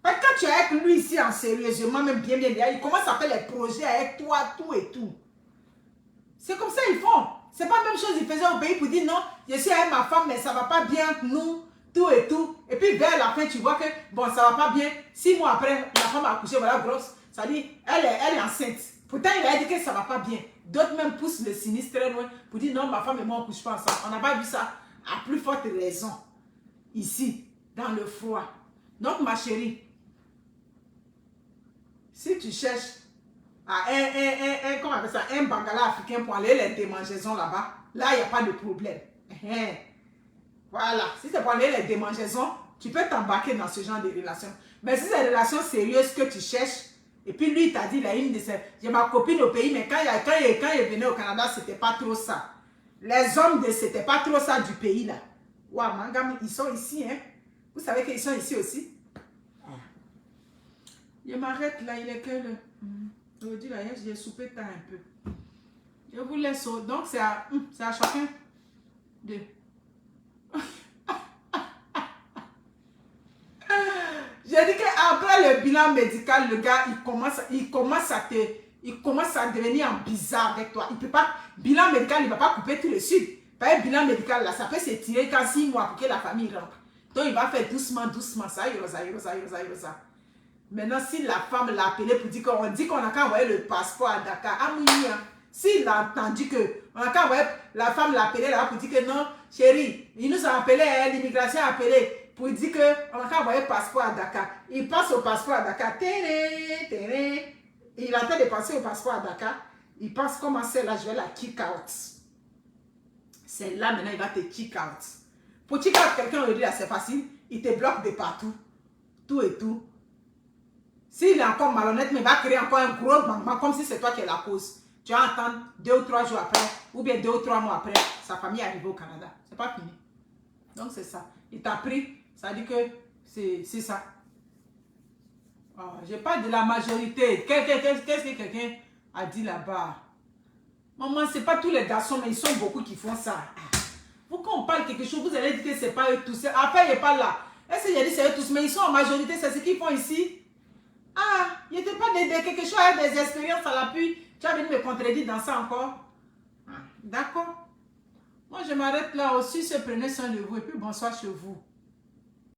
Parce que quand tu es avec lui ici en sérieusement, même bien, il commence à faire les projets avec toi, tout et tout. C'est comme ça ils font. C'est pas la même chose qu'ils faisaient au pays pour dire non, je suis avec ma femme, mais ça va pas bien, nous, tout et tout. Et puis vers la fin, tu vois que bon, ça va pas bien. 6 mois après, la femme a accouché, voilà, grosse. Ça dit, elle est enceinte. Pourtant, il a dit que ça va pas bien. D'autres même poussent le sinistre très loin pour dire non, ma femme et moi, on ne couche pas ensemble. On n'a pas vu ça à plus forte raison. Ici, dans le froid. Donc, ma chérie, si tu cherches comment on appelle ça, un bangala africain pour aller les démangeaisons là-bas, là, il n'y a pas de problème. Voilà. Si c'est pour aller les démangeaisons, tu peux t'embarquer dans ce genre de relations. Mais si c'est des relations sérieuses que tu cherches, et puis lui, il t'a dit, là, une de ses, j'ai ma copine au pays, mais quand il venait au Canada, c'était pas trop ça. Les hommes, c'était pas trop ça du pays, là. Waouh, Mangam, ils sont ici, hein. Vous savez qu'ils sont ici aussi. Je m'arrête là, il est que le... Aujourd'hui, là, j'ai soupé tard un peu. Je vous laisse. Donc, c'est à chacun de... J'ai dit qu'après le bilan médical, le gars, il commence à devenir bizarre avec toi. Il peut pas... Bilan médical, il ne va pas couper tout le sud. Pas un bilan médical, là, ça peut s'étirer quand 6 mois pour que la famille rentre. Donc, il va faire doucement, doucement. Ça, ça. Maintenant, si la femme l'a appelé pour dire qu'on dit qu'on a qu'à envoyer le passeport à Dakar, s'il a entendu qu'on a qu'à envoyer, la femme l'a appelé là pour dire que non, chérie, il nous a appelé, l'immigration a appelé pour dire qu'on a qu'à envoyer le passeport à Dakar. Il passe au passeport à Dakar. Il a en train de passer au passeport à Dakar. Il pense comment c'est là, je vais la kick out. C'est là maintenant, il va te kick out. Pour kick out quelqu'un, on dit là, c'est facile. Il te bloque de partout. Tout et tout. S'il est encore malhonnête, mais il va créer encore un gros bang comme si c'est toi qui es la cause. Tu vas entendre 2 ou 3 jours après, ou bien 2 ou 3 mois après, sa famille est arrivée au Canada. C'est pas fini. Donc c'est ça. Il t'a pris, ça dit que c'est ça. Oh, je parle de la majorité. Qu'est-ce que quelqu'un a dit là-bas? Maman, c'est pas tous les garçons, mais ils sont beaucoup qui font ça. Pourquoi on parle quelque chose, vous allez dire que c'est pas eux tous. Après, il n'est pas là. Est-ce que j'ai dit c'est eux tous, mais ils sont en majorité, c'est ce qu'ils font ici. Ah, il n'était pas de quelque chose avec des expériences à l'appui. Tu as venu me contredire dans ça encore. Ah, d'accord. Moi, je m'arrête là aussi. Se prenez soin de vous et puis bonsoir chez vous.